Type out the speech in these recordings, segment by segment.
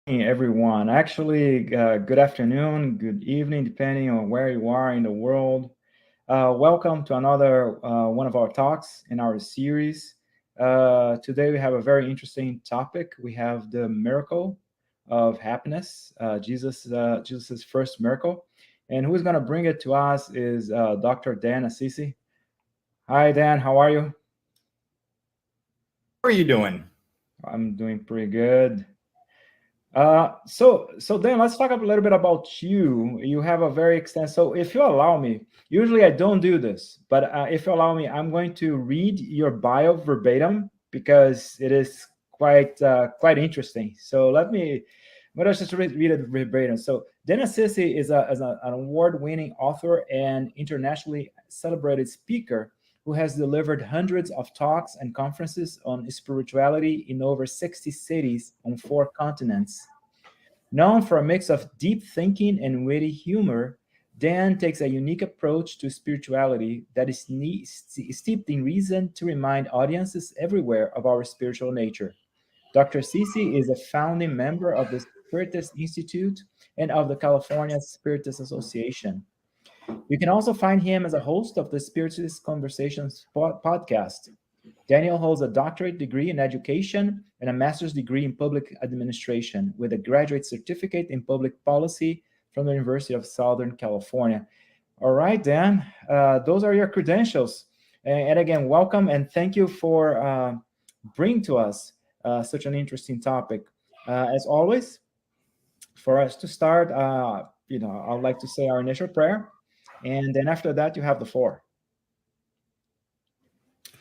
Everyone. Actually, good afternoon, good evening, depending on where you are in the world. Welcome to another one of our talks in our series. Today we have a very interesting topic. We have the miracle of happiness, Jesus's first miracle, and who's going to bring it to us is Dr. Dan ASSISI. Hi, Dan. How are you? How are you doing? I'm doing pretty good. So then let's talk a little bit about you. You have a very extensive. So if you allow me, usually I don't do this, but if you allow me, I'm going to read your bio verbatim because it is quite interesting. So let us just read it verbatim. So Dana Sissi is an award-winning author and internationally celebrated speaker who has delivered hundreds of talks and conferences on spirituality in over 60 cities on 4 continents. Known for a mix of deep thinking and witty humor, Dan takes a unique approach to spirituality that is steeped in reason to remind audiences everywhere of our spiritual nature. Dr. Sisi is a founding member of the Spiritist Institute and of the California Spiritist Association. You can also find him as a host of the Spiritist Conversations podcast. Daniel holds a doctorate degree in education and a master's degree in public administration with a graduate certificate in public policy from the University of Southern California. All right, Dan, those are your credentials. And again, welcome and thank you for bringing to us such an interesting topic. As always, for us to start, I would like to say our initial prayer, and then after that, you have the floor.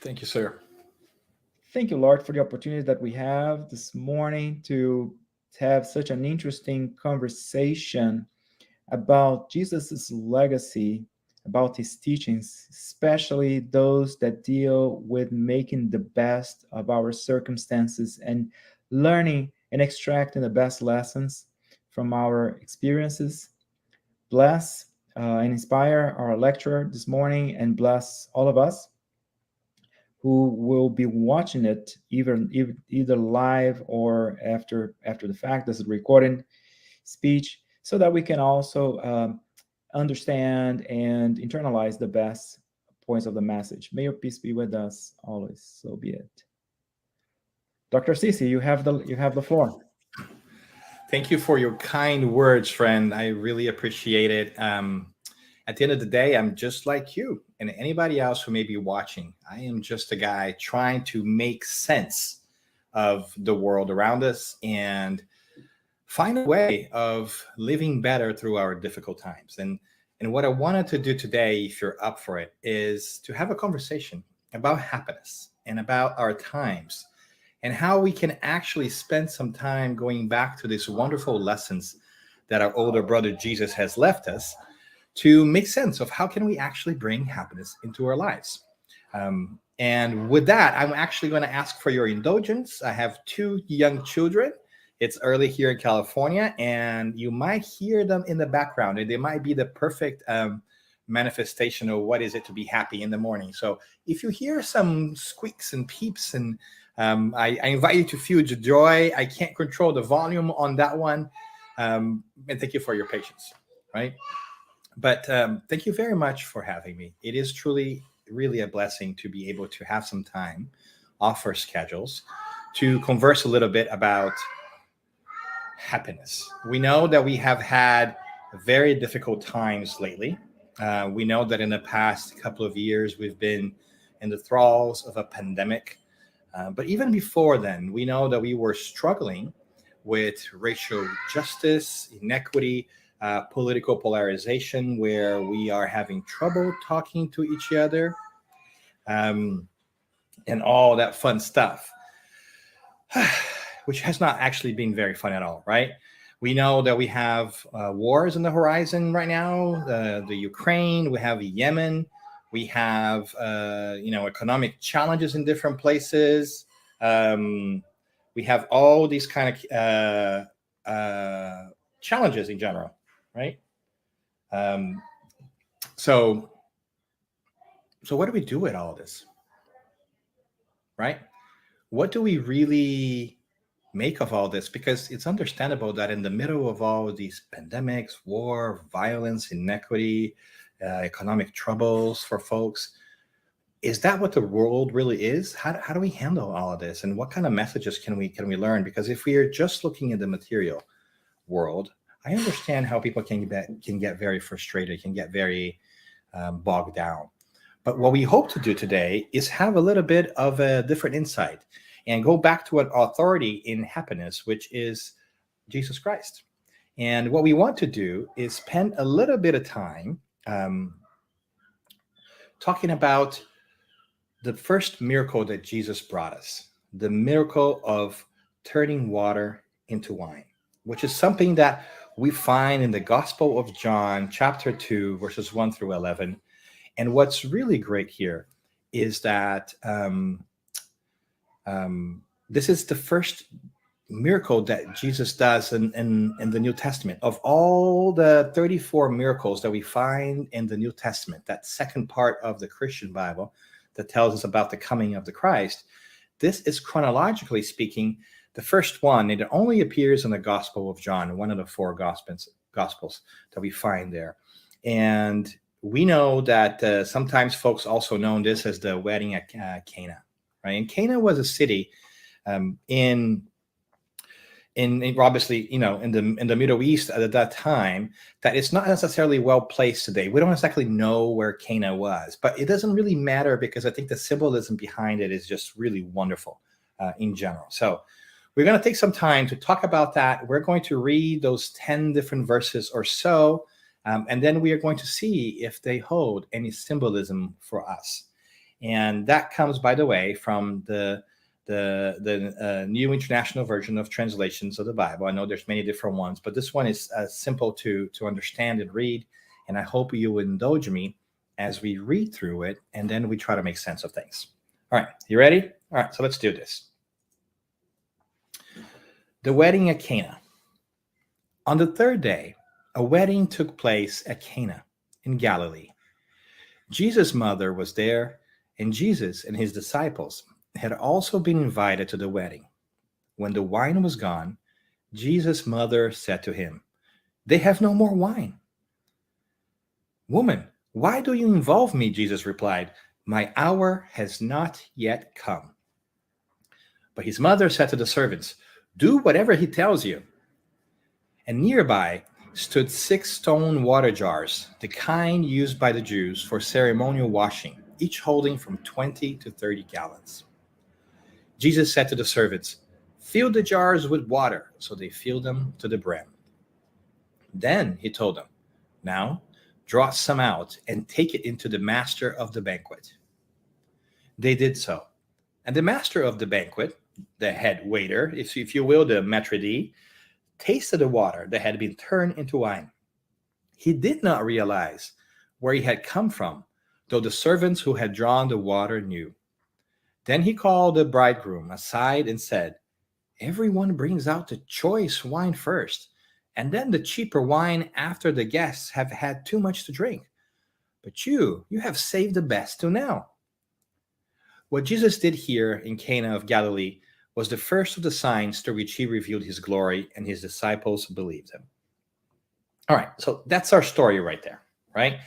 Thank you, sir. Thank you, Lord, for the opportunity that we have this morning to have such an interesting conversation about Jesus's legacy, about his teachings, especially those that deal with making the best of our circumstances and learning and extracting the best lessons from our experiences. Bless and inspire our lecturer this morning and bless all of us who will be watching it either live or after the fact as a recording speech, so that we can also understand and internalize the best points of the message. May your peace be with us always. So be it. Dr. Sisi, you have the floor. Thank you for your kind words, friend. I really appreciate it. At the end of the day, I'm just like you and anybody else who may be watching. I am just a guy trying to make sense of the world around us and find a way of living better through our difficult times. And what I wanted to do today, if you're up for it, is to have a conversation about happiness and about our times and how we can actually spend some time going back to these wonderful lessons that our older brother Jesus has left us to make sense of how can we actually bring happiness into our lives. And with that, I'm actually going to ask for your indulgence. I have 2 young children. It's early here in California, and you might hear them in the background, and they might be the perfect manifestation of what is it to be happy in the morning. So if you hear some squeaks and peeps, and I invite you to feel the joy. I can't control the volume on that one. And thank you for your patience, right? But thank you very much for having me. It is truly, really a blessing to be able to have some time off our schedules to converse a little bit about happiness. We know that we have had very difficult times lately. We know that in the past couple of years, we've been in the thralls of a pandemic. But even before then, we know that we were struggling with racial justice, inequity, political polarization, where we are having trouble talking to each other, and all that fun stuff, which has not actually been very fun at all, right? We know that we have wars on the horizon right now, the Ukraine, we have Yemen, we have economic challenges in different places. We have all these kind of challenges in general, right? So what do we do with all this, right? What do we really make of all this? Because it's understandable that in the middle of all these pandemics, war, violence, inequity, economic troubles for folks, is that what the world really is? How do we handle all of this? And what kind of messages can we learn? Because if we are just looking at the material world, I understand how people can get very frustrated, can get very bogged down. But what we hope to do today is have a little bit of a different insight and go back to an authority in happiness, which is Jesus Christ. And what we want to do is spend a little bit of time talking about the first miracle that Jesus brought us, the miracle of turning water into wine, which is something that we find in the Gospel of John, chapter 2, verses 1 through 11. And what's really great here is that this is the first miracle that Jesus does in the New Testament. Of all the 34 miracles that we find in the New Testament, that second part of the Christian Bible that tells us about the coming of the Christ, this is, chronologically speaking, the first one. It only appears in the Gospel of John, one of the 4 Gospels that we find there. And we know that sometimes folks also know this as the wedding at Cana, right? And Cana was a city in obviously, in the Middle East at that time, that it's not necessarily well placed today. We don't exactly know where Cana was, but it doesn't really matter, because I think the symbolism behind it is just really wonderful in general. So we're going to take some time to talk about that. We're going to read those 10 different verses or so, and then we are going to see if they hold any symbolism for us. And that comes, by the way, from the New International Version of Translations of the Bible. I know there's many different ones, but this one is simple to understand and read. And I hope you will indulge me as we read through it, and then we try to make sense of things. All right, you ready? All right, so let's do this. The wedding at Cana. On the 3rd day, a wedding took place at Cana in Galilee. Jesus' mother was there, and Jesus and his disciples had also been invited to the wedding. When the wine was gone, Jesus' mother said to him, "They have no more wine." "Woman, why do you involve me?" Jesus replied. "My hour has not yet come." But his mother said to the servants, "Do whatever he tells you." And nearby stood 6 stone water jars, the kind used by the Jews for ceremonial washing, each holding from 20 to 30 gallons. Jesus said to the servants, "Fill the jars with water." So they filled them to the brim. Then he told them, "Now draw some out and take it into the master of the banquet." They did so. And the master of the banquet, the head waiter, if you will, the maître d', tasted the water that had been turned into wine. He did not realize where he had come from, though the servants who had drawn the water knew. Then he called the bridegroom aside and said, "Everyone brings out the choice wine first, and then the cheaper wine after the guests have had too much to drink. But you have saved the best till now." What Jesus did here in Cana of Galilee was the first of the signs through which he revealed his glory, and his disciples believed him. All right, so that's our story right there, right?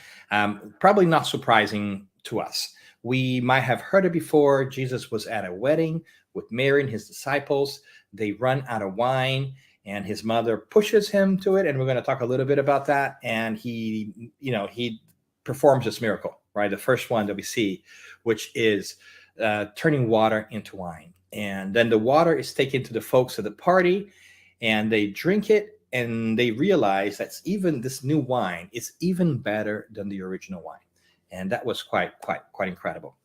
Probably not surprising to us. We might have heard it before. Jesus was at a wedding with Mary and his disciples. They run out of wine, and his mother pushes him to it, and we're going to talk a little bit about that. And he performs this miracle, right? The first one that we see, which is turning water into wine. And then the water is taken to the folks at the party, and they drink it, and they realize that even this new wine is even better than the original wine. And that was quite incredible.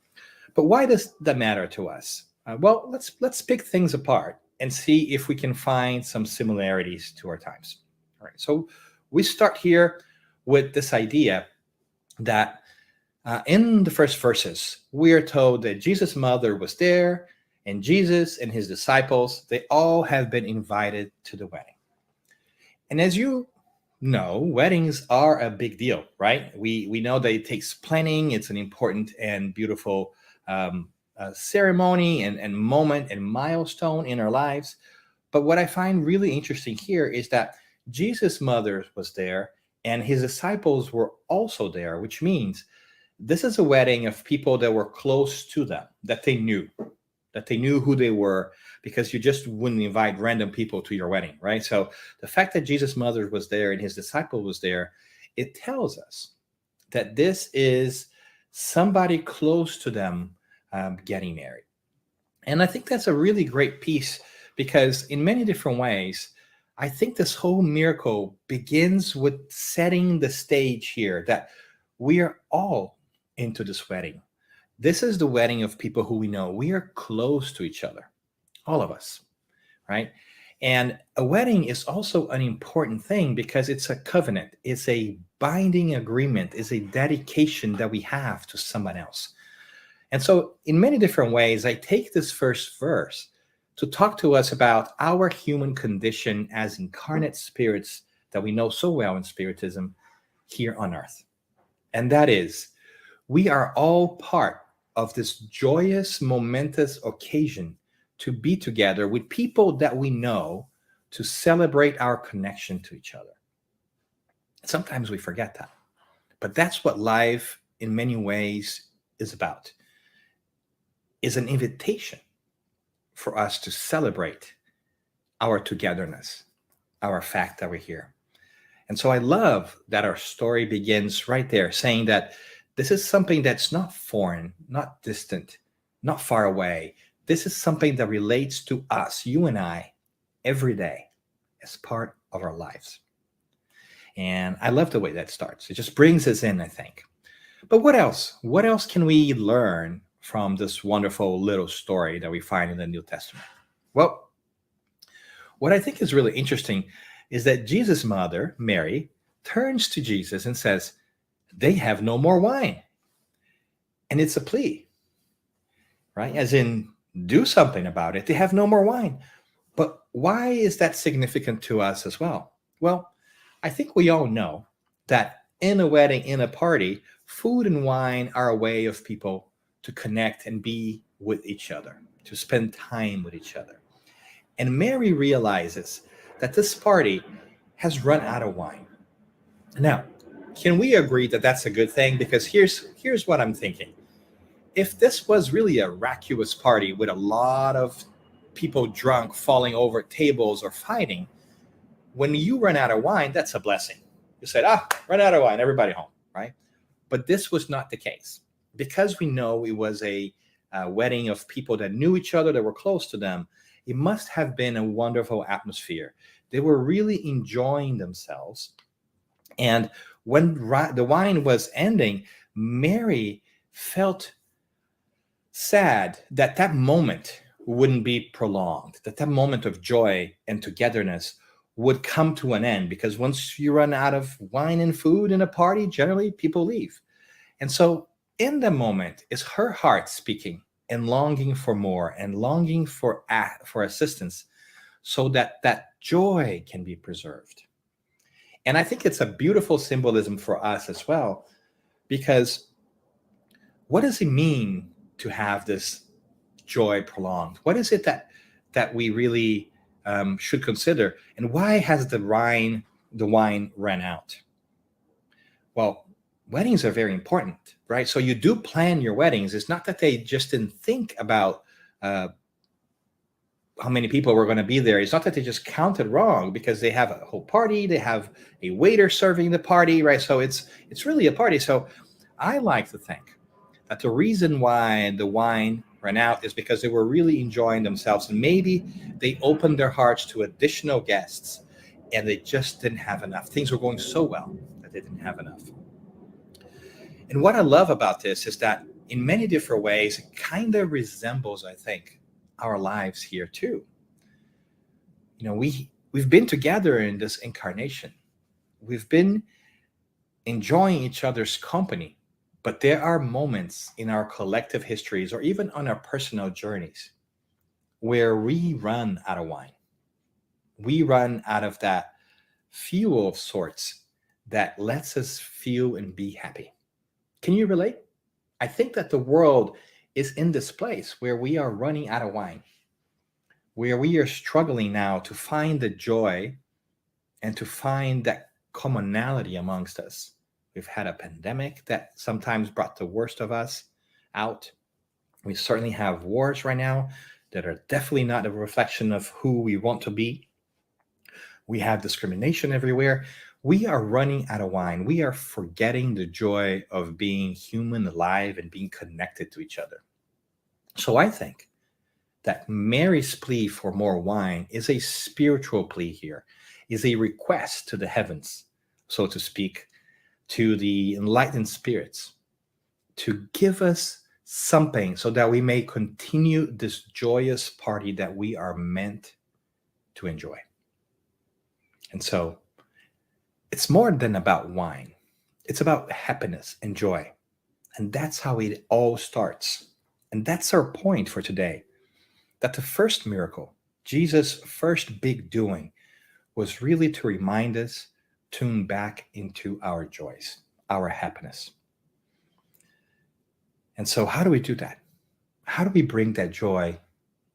But why does that matter to us? Well, let's pick things apart and see if we can find some similarities to our times. All right, so we start here with this idea that in the first verses, we are told that Jesus' mother was there, and Jesus and his disciples, they all have been invited to the wedding. And as you know, weddings are a big deal, right? We know that it takes planning. It's an important and beautiful ceremony and moment and milestone in our lives. But what I find really interesting here is that Jesus' mother was there and his disciples were also there, which means this is a wedding of people that were close to them, that they knew who they were, because you just wouldn't invite random people to your wedding, right? So the fact that Jesus' mother was there and his disciple was there, it tells us that this is somebody close to them getting married. And I think that's a really great piece, because in many different ways, I think this whole miracle begins with setting the stage here that we are all into this wedding. This is the wedding of people who we know. We are close to each other, all of us, right? And a wedding is also an important thing because it's a covenant. It's a binding agreement. It's a dedication that we have to someone else. And so in many different ways, I take this first verse to talk to us about our human condition as incarnate spirits that we know so well in Spiritism here on earth. And that is, we are all part of this joyous, momentous occasion to be together with people that we know, to celebrate our connection to each other. Sometimes we forget that, but that's what life in many ways is about, is an invitation for us to celebrate our togetherness, our fact that we're here. And so I love that our story begins right there, saying that this is something that's not foreign, not distant, not far away. This is something that relates to us, you and I, every day as part of our lives. And I love the way that starts. It just brings us in, I think. But what else? What else can we learn from this wonderful little story that we find in the New Testament? Well, what I think is really interesting is that Jesus' mother, Mary, turns to Jesus and says, they have no more wine. And it's a plea, right? As in, do something about it. They have no more wine. But why is that significant to us as well? Well, I think we all know that in a wedding, in a party, food and wine are a way of people to connect and be with each other, to spend time with each other. And Mary realizes that this party has run out of wine. Now, can we agree that that's a good thing? Because here's what I'm thinking. If this was really a raucous party with a lot of people drunk, falling over tables or fighting, when you run out of wine, that's a blessing. You said, run out of wine, everybody home, right? But this was not the case. Because we know it was a wedding of people that knew each other, that were close to them, it must have been a wonderful atmosphere. They were really enjoying themselves. And when the wine was ending, Mary felt sad that that moment wouldn't be prolonged, that moment of joy and togetherness would come to an end, because once you run out of wine and food in a party, generally people leave. And so in the moment is her heart speaking and longing for more and longing for assistance, so that that joy can be preserved. And I think it's a beautiful symbolism for us as well, because what does it mean to have this joy prolonged? What is it that we really should consider? And why has the wine ran out? Well, weddings are very important, right? So you do plan your weddings. It's not that they just didn't think about how many people were going to be there. It's not that they just counted wrong, because they have a whole party. They have a waiter serving the party, right? So it's really a party. So I like to think that the reason why the wine ran out is because they were really enjoying themselves, and maybe they opened their hearts to additional guests and they just didn't have enough. Things were going so well that they didn't have enough. And what I love about this is that in many different ways, it kind of resembles, I think, our lives here too. You know, we've been together in this incarnation. We've been enjoying each other's company, but there are moments in our collective histories, or even on our personal journeys, where we run out of wine. We run out of that fuel of sorts that lets us feel and be happy. Can you relate? I think that the world is in this place where we are running out of wine, where we are struggling now to find the joy and to find that commonality amongst us. We've had a pandemic that sometimes brought the worst of us out. We certainly have wars right now that are definitely not a reflection of who we want to be. We have discrimination everywhere. We are running out of wine. We are forgetting the joy of being human, alive, and being connected to each other. So I think that Mary's plea for more wine is a spiritual plea here, is a request to the heavens, so to speak, to the enlightened spirits, to give us something so that we may continue this joyous party that we are meant to enjoy. And so it's more than about wine. It's about happiness and joy. And that's how it all starts. And that's our point for today, that the first miracle, Jesus' first big doing, was really to remind us, tune back into our joys, our happiness. And so how do we do that? How do we bring that joy,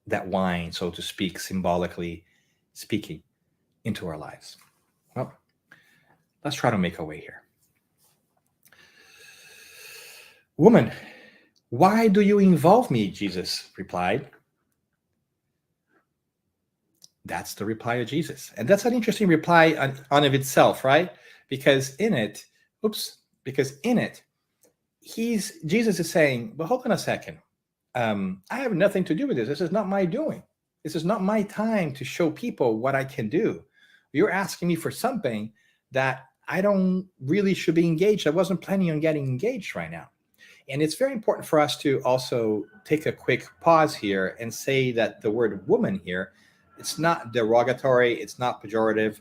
that wine, so to speak, symbolically speaking, into our lives? Well, let's try to make our way here. Woman, why do you involve me? Jesus replied. That's the reply of Jesus. And that's an interesting reply on of itself, right? Because in it, Jesus is saying, but hold on a second. I have nothing to do with this. This is not my doing. This is not my time to show people what I can do. You're asking me for something that I don't really should be engaged. I wasn't planning on getting engaged right now. And it's very important for us to also take a quick pause here and say that the word woman here, it's not derogatory, it's not pejorative,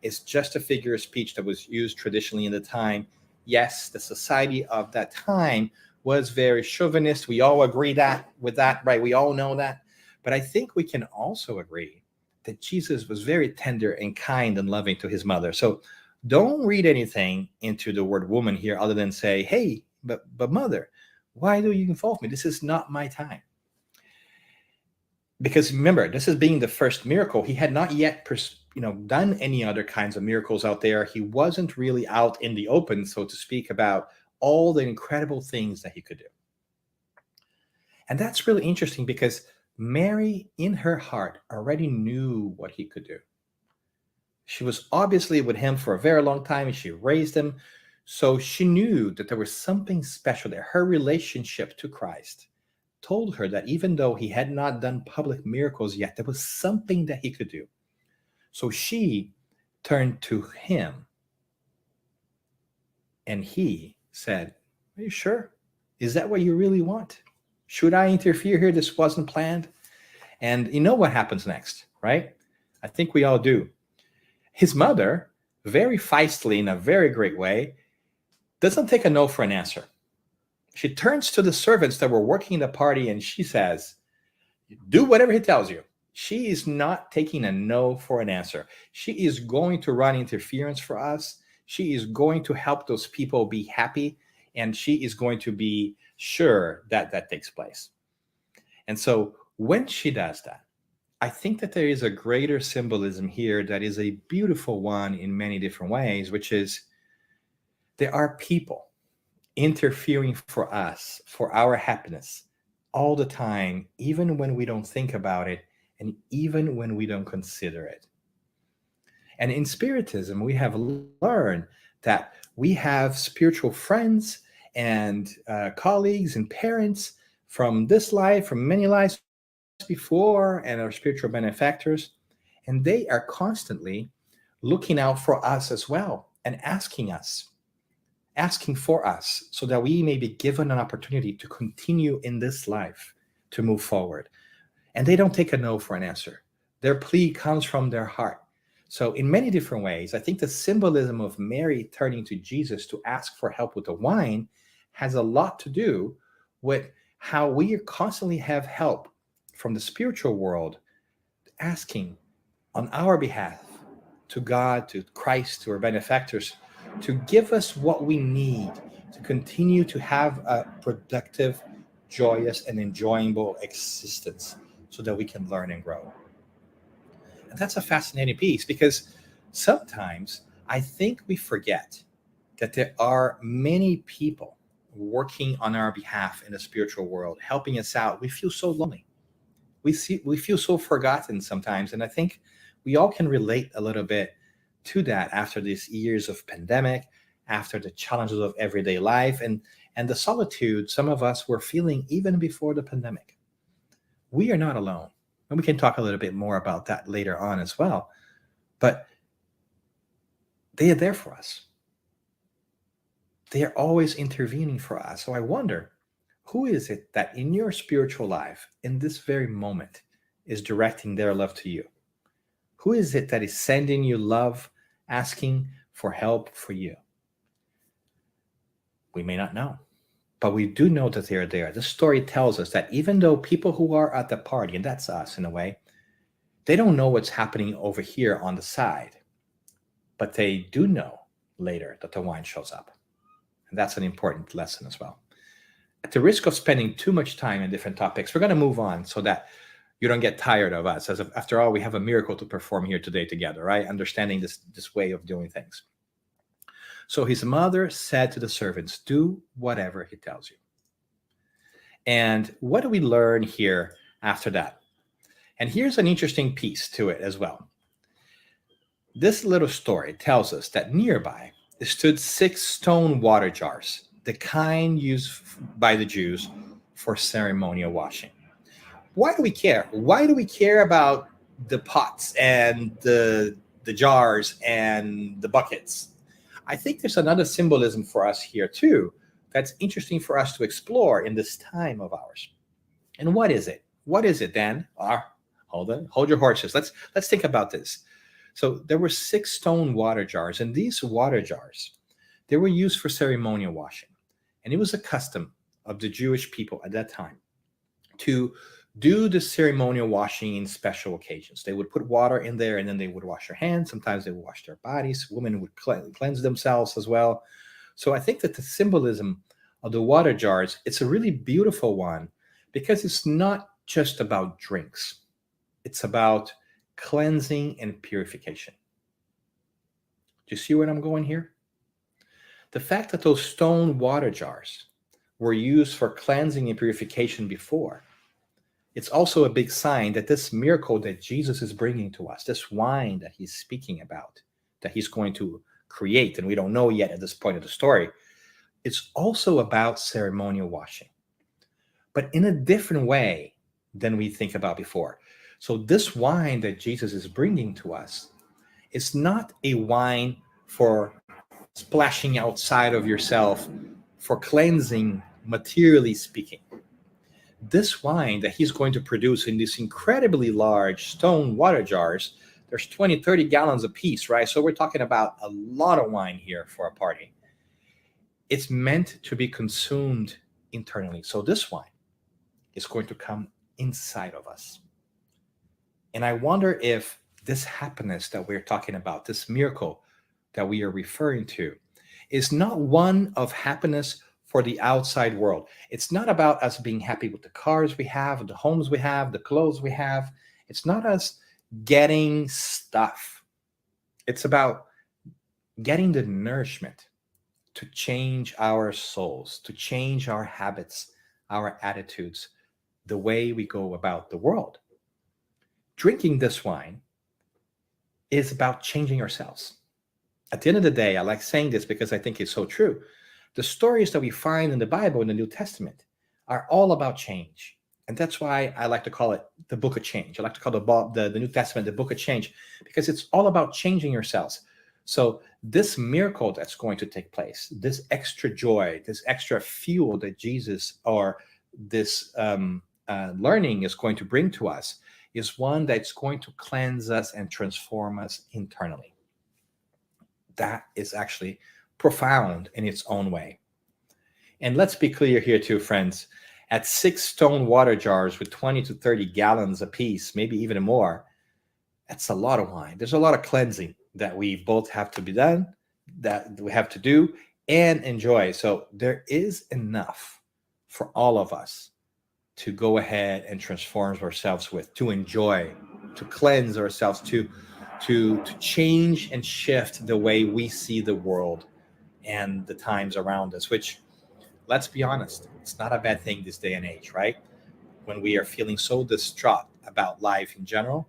it's just a figure of speech that was used traditionally in the time. Yes, the society of that time was very chauvinist. We all agree with that, right? We all know that. But I think we can also agree that Jesus was very tender and kind and loving to his mother. So don't read anything into the word woman here other than say, hey, but mother, why do you involve me? This is not my time. Because remember, this is being the first miracle. He had not yet done any other kinds of miracles out there. He wasn't really out in the open, so to speak, about all the incredible things that he could do. And that's really interesting because Mary, in her heart, already knew what he could do. She was obviously with him for a very long time, and she raised him. So she knew that there was something special there. Her relationship to Christ told her that even though he had not done public miracles yet, there was something that he could do. So she turned to him, and he said, are you sure? Is that what you really want? Should I interfere here? This wasn't planned. And you know what happens next, right? I think we all do. His mother, very feistily in a very great way, doesn't take a no for an answer. She turns to the servants that were working the party and she says, do whatever he tells you. She is not taking a no for an answer. She is going to run interference for us. She is going to help those people be happy, and she is going to be sure that that takes place. And so when she does that, I think that there is a greater symbolism here that is a beautiful one in many different ways, which is there are people interfering for us, for our happiness, all the time, even when we don't think about it, and even when we don't consider it. And in Spiritism, we have learned that we have spiritual friends and colleagues and parents from this life, from many lives before, and our spiritual benefactors, and they are constantly looking out for us as well and asking for us so that we may be given an opportunity to continue in this life, to move forward. And they don't take a no for an answer. Their plea comes from their heart. So in many different ways, I think the symbolism of Mary turning to Jesus to ask for help with the wine has a lot to do with how we constantly have help from the spiritual world asking on our behalf to God, to Christ, to our benefactors, to give us what we need to continue to have a productive, joyous, and enjoyable existence so that we can learn and grow. That's a fascinating piece, because sometimes I think we forget that there are many people working on our behalf in the spiritual world, helping us out. We feel so lonely. We feel so forgotten sometimes. And I think we all can relate a little bit to that after these years of pandemic, after the challenges of everyday life, and the solitude some of us were feeling even before the pandemic. We are not alone. And we can talk a little bit more about that later on as well. But they are there for us. They are always intervening for us. So I wonder, who is it that in your spiritual life, in this very moment, is directing their love to you? Who is it that is sending you love, asking for help for you? We may not know, but we do know that they are there. The story tells us that even though people who are at the party, and that's us in a way, they don't know what's happening over here on the side, but they do know later that the wine shows up. And that's an important lesson as well. At the risk of spending too much time in different topics, we're going to move on so that you don't get tired of us. After all, we have a miracle to perform here today together, right? Understanding this way of doing things. So his mother said to the servants, do whatever he tells you. And what do we learn here after that? And here's an interesting piece to it as well. This little story tells us that nearby stood 6 stone water jars, the kind used by the Jews for ceremonial washing. Why do we care? Why do we care about the pots and the jars and the buckets? I think there's another symbolism for us here too that's interesting for us to explore in this time of ours. And what is it? What is it, Dan? Hold your horses. Let's think about this. So there were 6 stone water jars, and these water jars, they were used for ceremonial washing. And it was a custom of the Jewish people at that time to do the ceremonial washing in special occasions. They would put water in there, and then they would wash their hands. Sometimes they would wash their bodies. Women would cleanse themselves as well. So I think that the symbolism of the water jars, it's a really beautiful one, because it's not just about drinks. It's about cleansing and purification. Do you see where I'm going here? The fact that those stone water jars were used for cleansing and purification before, it's also a big sign that this miracle that Jesus is bringing to us, this wine that he's speaking about, that he's going to create, and we don't know yet at this point of the story, it's also about ceremonial washing, but in a different way than we think about before. So this wine that Jesus is bringing to us is not a wine for splashing outside of yourself, for cleansing, materially speaking. This wine that he's going to produce in these incredibly large stone water jars, there's 20, 30 gallons a piece, right? So we're talking about a lot of wine here for a party. It's meant to be consumed internally. So this wine is going to come inside of us. And I wonder if this happiness that we're talking about, this miracle that we are referring to, is not one of happiness for the outside world. It's not about us being happy with the cars we have, the homes we have, the clothes we have. It's not us getting stuff. It's about getting the nourishment to change our souls, to change our habits, our attitudes, the way we go about the world. Drinking this wine is about changing ourselves. At the end of the day, I like saying this because I think it's so true. The stories that we find in the Bible, in the New Testament, are all about change. And that's why I like to call it the book of change. I like to call the New Testament the book of change, because it's all about changing yourselves. So this miracle that's going to take place, this extra joy, this extra fuel that Jesus, or this learning is going to bring to us, is one that's going to cleanse us and transform us internally. That is actually profound in its own way. And let's be clear here too, friends. At 6 stone water jars with 20 to 30 gallons a piece, maybe even more, that's a lot of wine. There's a lot of cleansing that we both have to be done, that we have to do and enjoy. So there is enough for all of us to go ahead and transform ourselves with, to enjoy cleanse ourselves, to change and shift the way we see the world and the times around us, which, let's be honest, it's not a bad thing this day and age, right? When we are feeling so distraught about life in general,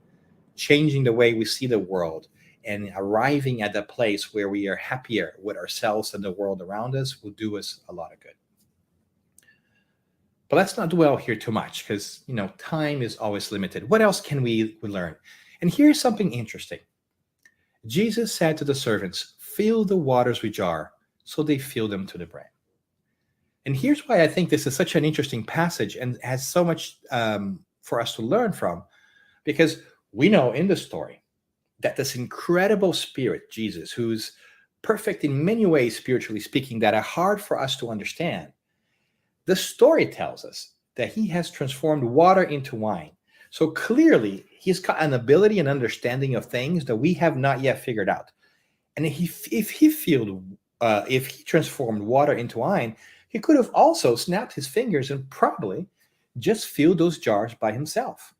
changing the way we see the world and arriving at the place where we are happier with ourselves and the world around us will do us a lot of good. But let's not dwell here too much, because time is always limited. What else can we learn? And here's something interesting. Jesus said to the servants, "Fill the waters with jar," so they filled them to the brim. And here's why I think this is such an interesting passage and has so much for us to learn from, because we know in the story that this incredible spirit, Jesus, who's perfect in many ways, spiritually speaking, that are hard for us to understand, the story tells us that he has transformed water into wine. So clearly, he's got an ability and understanding of things that we have not yet figured out. And if he transformed water into wine, he could have also snapped his fingers and probably just filled those jars by himself,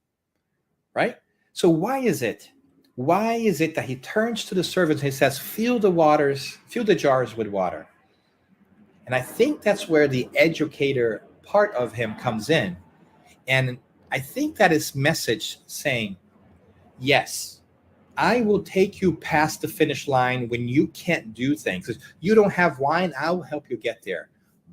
right? So why is it that he turns to the servants and he says, fill the jars with water? And I think that's where the educator part of him comes in. And I think that is message saying, yes, I will take you past the finish line when you can't do things. If you don't have wine, I will help you get there.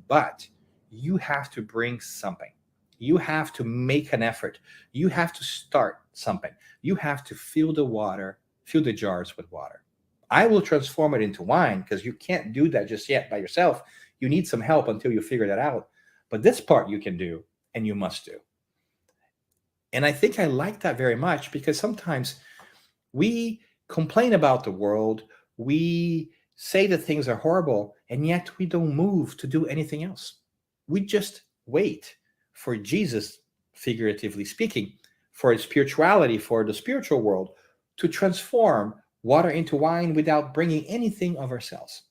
But you have to bring something. You have to make an effort. You have to start something. You have to fill the jars with water. I will transform it into wine, because you can't do that just yet by yourself. You need some help until you figure that out. But this part you can do, and you must do. And I think I like that very much, because sometimes we complain about the world, we say that things are horrible, and yet we don't move to do anything else. We just wait for Jesus, figuratively speaking, for spirituality, for the spiritual world, to transform water into wine without bringing anything of ourselves.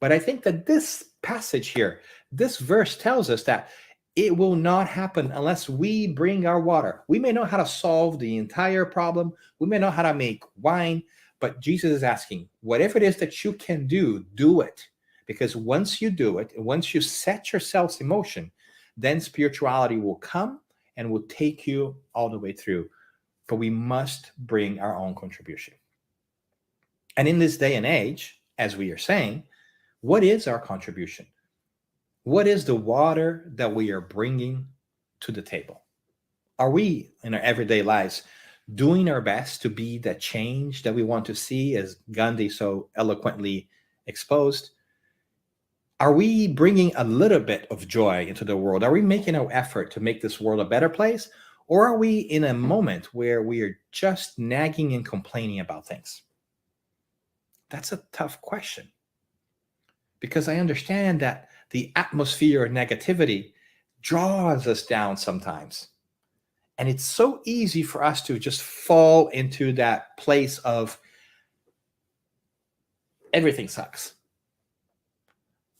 But I think that this passage here, this verse tells us that it will not happen unless we bring our water. We may know how to solve the entire problem. We may know how to make wine, but Jesus is asking, whatever it is that you can do, do it. Because once you do it, once you set yourselves in motion, then spirituality will come and will take you all the way through. But we must bring our own contribution. And in this day and age, as we are saying, what is our contribution? What is the water that we are bringing to the table? Are we, in our everyday lives, doing our best to be the change that we want to see, as Gandhi so eloquently exposed? Are we bringing a little bit of joy into the world? Are we making an effort to make this world a better place? Or are we in a moment where we are just nagging and complaining about things? That's a tough question, because I understand that the atmosphere of negativity draws us down sometimes. And it's so easy for us to just fall into that place of everything sucks.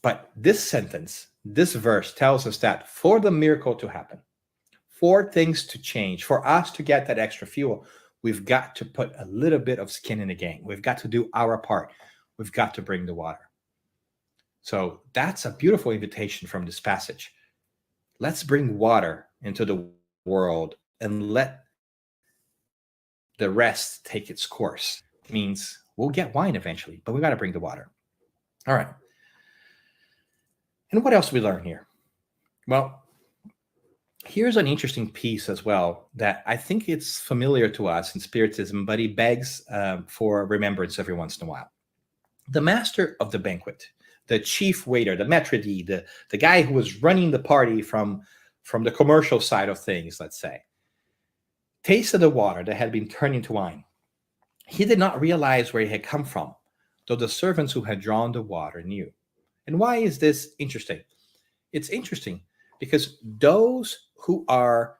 But this sentence, this verse tells us that for the miracle to happen, for things to change, for us to get that extra fuel, we've got to put a little bit of skin in the game. We've got to do our part. We've got to bring the water. So that's a beautiful invitation from this passage. Let's bring water into the world and let the rest take its course. It means we'll get wine eventually, but we got to bring the water. All right. And what else do we learn here? Well, here's an interesting piece as well that I think it's familiar to us in Spiritism, but he begs for remembrance every once in a while. The master of the banquet, the chief waiter, the maître d', the guy who was running the party from the commercial side of things, let's say, tasted the water that had been turned into wine. He did not realize where it had come from, though the servants who had drawn the water knew. And why is this interesting? It's interesting because those who are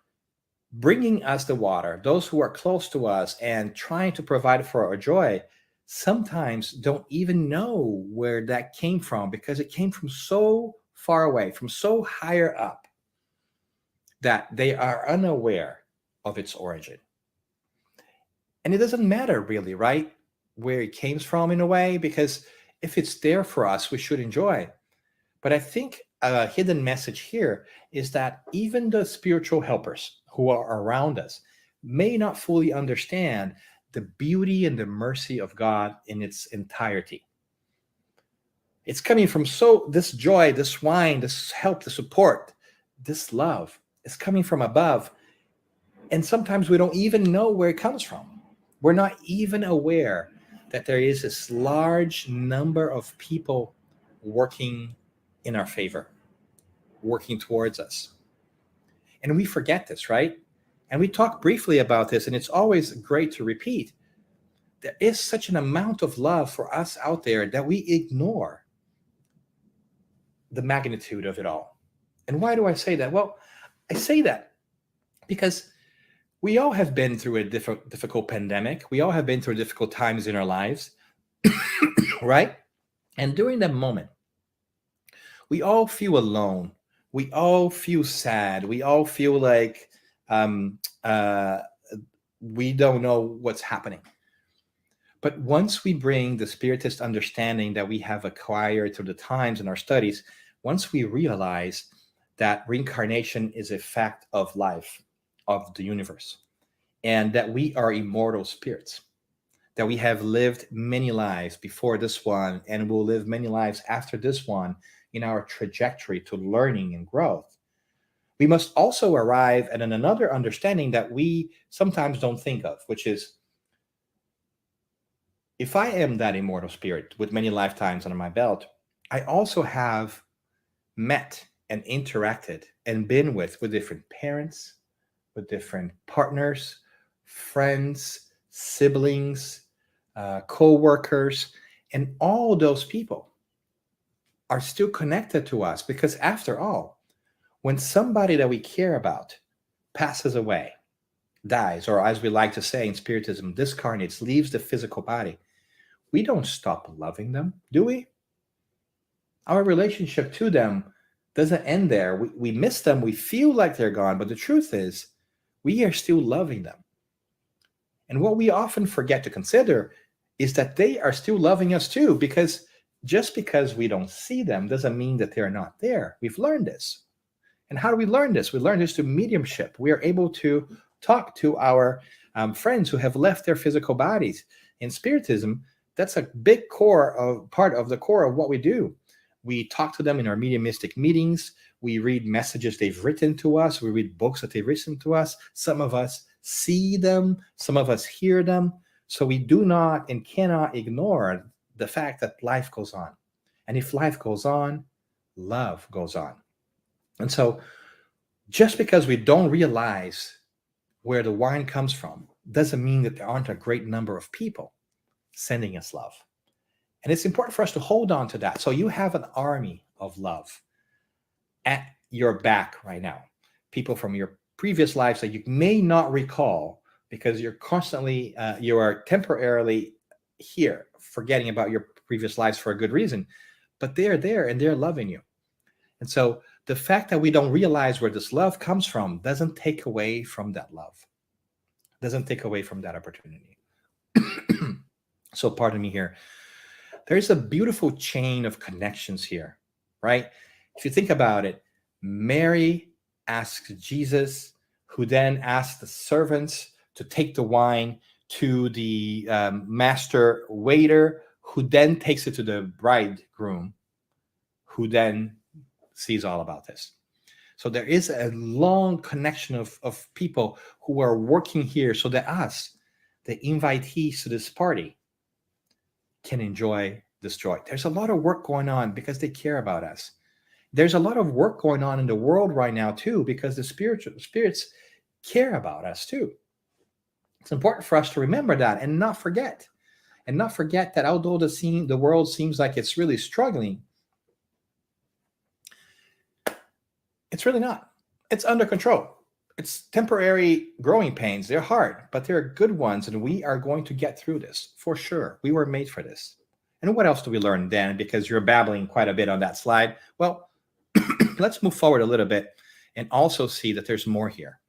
bringing us the water, those who are close to us and trying to provide for our joy, sometimes don't even know where that came from, because it came from so far away, from so higher up, that they are unaware of its origin. And it doesn't matter really, right, where it came from in a way, because if it's there for us, we should enjoy. But I think a hidden message here is that even the spiritual helpers who are around us may not fully understand the beauty and the mercy of God in its entirety. It's coming from this joy, this wine, this help, the support, this love is coming from above. And sometimes we don't even know where it comes from. We're not even aware that there is this large number of people working in our favor, working towards us. And we forget this, right? And we talk briefly about this, and it's always great to repeat. There is such an amount of love for us out there that we ignore the magnitude of it all. And why do I say that? Well, I say that because we all have been through a difficult pandemic. We all have been through difficult times in our lives, right? And during that moment, we all feel alone. We all feel sad. We all feel like we don't know what's happening. But once we bring the Spiritist understanding that we have acquired through the times in our studies, once we realize that reincarnation is a fact of life, of the universe, and that we are immortal spirits, that we have lived many lives before this one and will live many lives after this one in our trajectory to learning and growth, we must also arrive at another understanding that we sometimes don't think of, which is, if I am that immortal spirit with many lifetimes under my belt, I also have met and interacted and been with different parents, with different partners, friends, siblings, co-workers, and all those people are still connected to us, because after all, when somebody that we care about passes away, dies, or as we like to say in Spiritism, discarnates, leaves the physical body, we don't stop loving them, do we? Our relationship to them doesn't end there. We miss them. We feel like they're gone. But the truth is, we are still loving them. And what we often forget to consider is that they are still loving us too, because just because we don't see them doesn't mean that they're not there. We've learned this. And how do we learn this? We learn this through mediumship. We are able to talk to our friends who have left their physical bodies. In Spiritism, that's a big part of the core of what we do. We talk to them in our mediumistic meetings. We read messages they've written to us. We read books that they've written to us. Some of us see them. Some of us hear them. So we do not and cannot ignore the fact that life goes on. And if life goes on, love goes on. And so just because we don't realize where the wine comes from doesn't mean that there aren't a great number of people sending us love. And it's important for us to hold on to that. So you have an army of love at your back right now. People from your previous lives that you may not recall because you're constantly, you are temporarily here, forgetting about your previous lives for a good reason. But they're there and they're loving you. And so the fact that we don't realize where this love comes from doesn't take away from that love, doesn't take away from that opportunity. So pardon me here. There's a beautiful chain of connections here, right? If you think about it, Mary asks Jesus, who then asks the servants to take the wine to the master waiter, who then takes it to the bridegroom, who then sees all about this. So there is a long connection of people who are working here so that us, the invitees to this party, can enjoy this joy. There's a lot of work going on because they care about us. There's a lot of work going on in the world right now too, because the spirits care about us too. It's important for us to remember that and not forget that although the world seems like it's really struggling, it's really not. It's under control. It's temporary growing pains. They're hard, but they're good ones, and we are going to get through this for sure. We were made for this. And what else do we learn, Dan? Because you're babbling quite a bit on that slide. Well, let's move forward a little bit and also see that there's more here.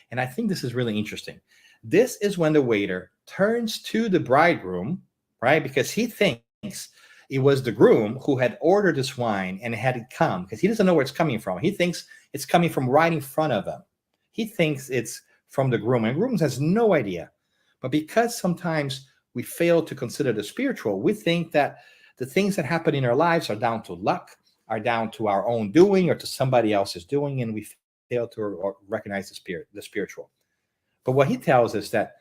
And I think this is really interesting. This is when the waiter turns to the bridegroom, right? Because he thinks it was the groom who had ordered this wine and had it come, because he doesn't know where it's coming from. He thinks it's coming from right in front of him. He thinks it's from the groom, and groom has no idea. But because sometimes we fail to consider the spiritual, we think that the things that happen in our lives are down to luck, are down to our own doing or to somebody else's doing, and we fail to recognize the spiritual. But what he tells us that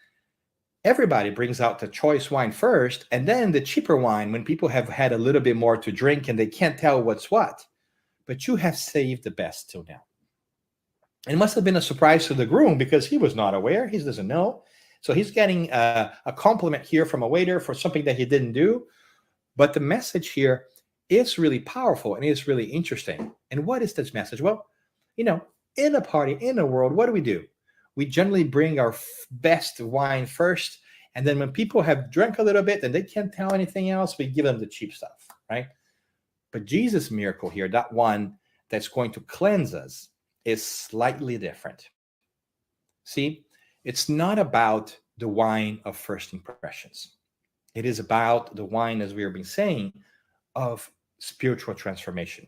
everybody brings out the choice wine first, and then the cheaper wine when people have had a little bit more to drink and they can't tell what's what. But you have saved the best till now. And it must have been a surprise to the groom because he was not aware. He doesn't know. So he's getting a compliment here from a waiter for something that he didn't do. But the message here is really powerful and it's really interesting. And what is this message? Well, in a party, in a world, what do? We generally bring our best wine first. And then when people have drank a little bit and they can't tell anything else, we give them the cheap stuff, right? But Jesus' miracle here, that one that's going to cleanse us, is slightly different. See, it's not about the wine of first impressions. It is about the wine, as we have been saying, of spiritual transformation.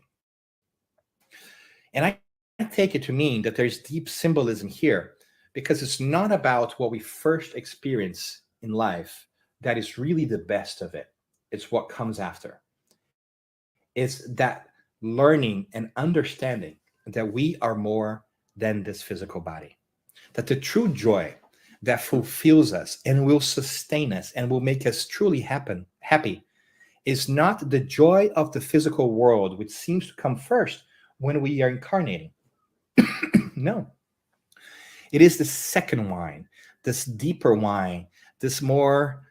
And I take it to mean that there's deep symbolism here, because it's not about what we first experience in life that is really the best of it. It's what comes after. It's that learning and understanding that we are more than this physical body. That the true joy that fulfills us and will sustain us and will make us truly happy is not the joy of the physical world, which seems to come first when we are incarnating. No. It is the second wine, this deeper wine, this more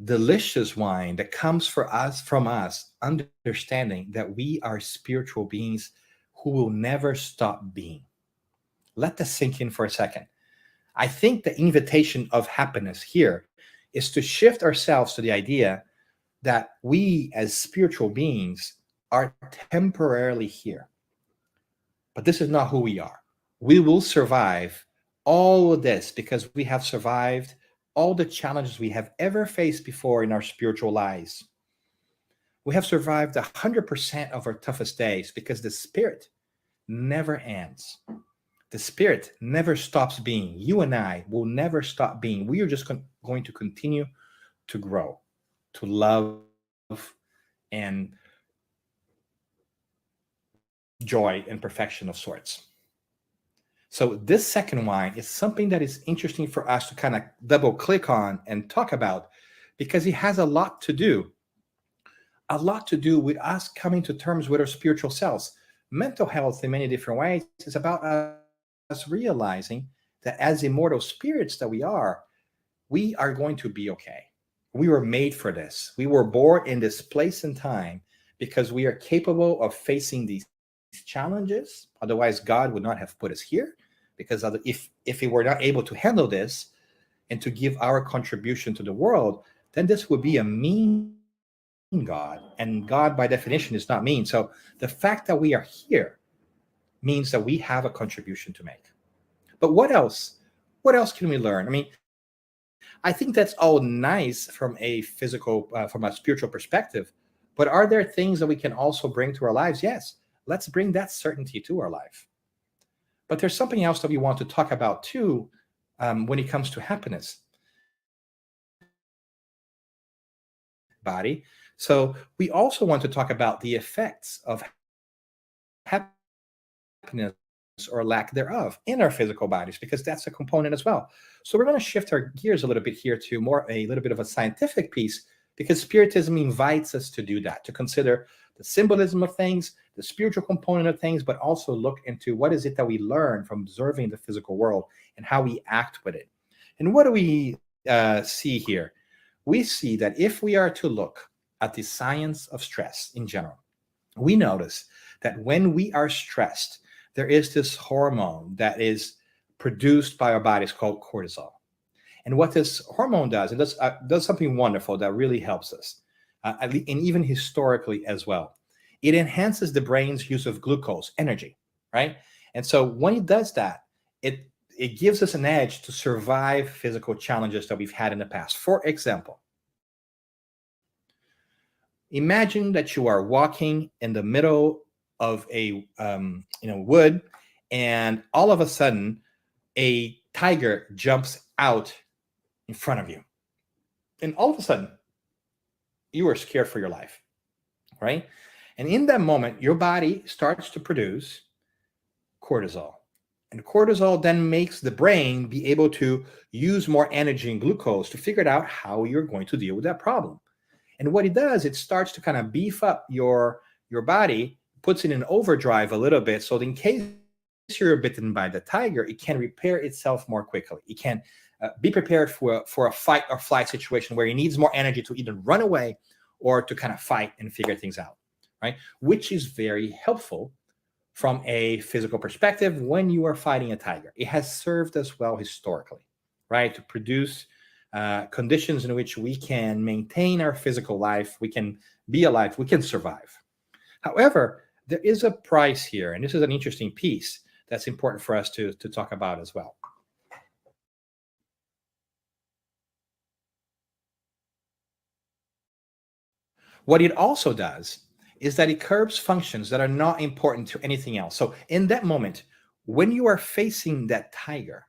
delicious wine that comes from us, understanding that we are spiritual beings who will never stop being. Let this sink in for a second. I think the invitation of happiness here is to shift ourselves to the idea that we as spiritual beings are temporarily here. But this is not who we are. We will survive all of this because we have survived all the challenges we have ever faced before in our spiritual lives. We have survived 100% of our toughest days because the spirit never ends. The spirit never stops being. You and I will never stop being. We are just going to continue to grow, to love, and joy and perfection of sorts. So this second wine is something that is interesting for us to kind of double click on and talk about, because it has a lot to do with us coming to terms with our spiritual selves. Mental health in many different ways is about us realizing that as immortal spirits that we are going to be okay. We were made for this. We were born in this place and time because we are capable of facing these challenges. Otherwise, God would not have put us here, because if we were not able to handle this and to give our contribution to the world, then this would be a mean God. And God, by definition, is not mean. So the fact that we are here means that we have a contribution to make. But what else? What else can we learn? I mean, I think that's all nice from a from a spiritual perspective. But are there things that we can also bring to our lives? Yes. Let's bring that certainty to our life. But there's something else that we want to talk about too when it comes to happiness. Body. So we also want to talk about the effects of happiness or lack thereof in our physical bodies, because that's a component as well. So we're going to shift our gears a little bit here to a little bit of a scientific piece, because Spiritism invites us to do that, to consider the symbolism of things, the spiritual component of things, but also look into what is it that we learn from observing the physical world and how we act with it. And what do we see here? We see that if we are to look at the science of stress in general, we notice that when we are stressed, there is this hormone that is produced by our bodies called cortisol. And what this hormone does, it does something wonderful that really helps us, and even historically as well. It enhances the brain's use of glucose, energy, right? And so when it does that, it it gives us an edge to survive physical challenges that we've had in the past. For example, imagine that you are walking in the middle of a wood, and all of a sudden a tiger jumps out in front of you. And all of a sudden, you are scared for your life, right? And in that moment, your body starts to produce cortisol. And cortisol then makes the brain be able to use more energy and glucose to figure out how you're going to deal with that problem. And what it does, it starts to kind of beef up your body, puts it in overdrive a little bit, so that in case you're bitten by the tiger, it can repair itself more quickly. It can be prepared for a fight or flight situation where it needs more energy to either run away or to kind of fight and figure things out, right? Which is very helpful from a physical perspective when you are fighting a tiger. It has served us well historically, right? To produce conditions in which we can maintain our physical life, we can be alive, we can survive. However, there is a price here, and this is an interesting piece that's important for us to talk about as well. What it also does is that it curbs functions that are not important to anything else. So in that moment, when you are facing that tiger,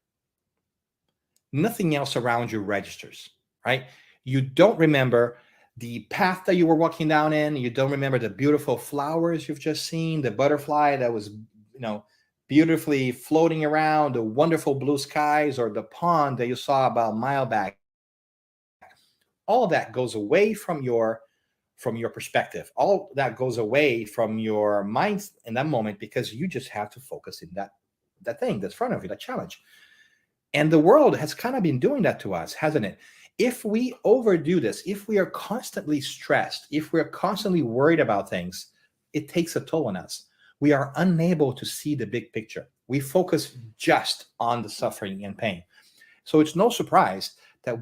nothing else around you registers, right? You don't remember the path that you were walking down in. You don't remember the beautiful flowers you've just seen, the butterfly that was, beautifully floating around, the wonderful blue skies, or the pond that you saw about a mile back. All that goes away from your perspective. All that goes away from your mind in that moment, because you just have to focus in that thing that's in front of you, that challenge. And the world has kind of been doing that to us, hasn't it? If we overdo this, if we are constantly stressed, if we're constantly worried about things, it takes a toll on us. We are unable to see the big picture. We focus just on the suffering and pain. So it's no surprise that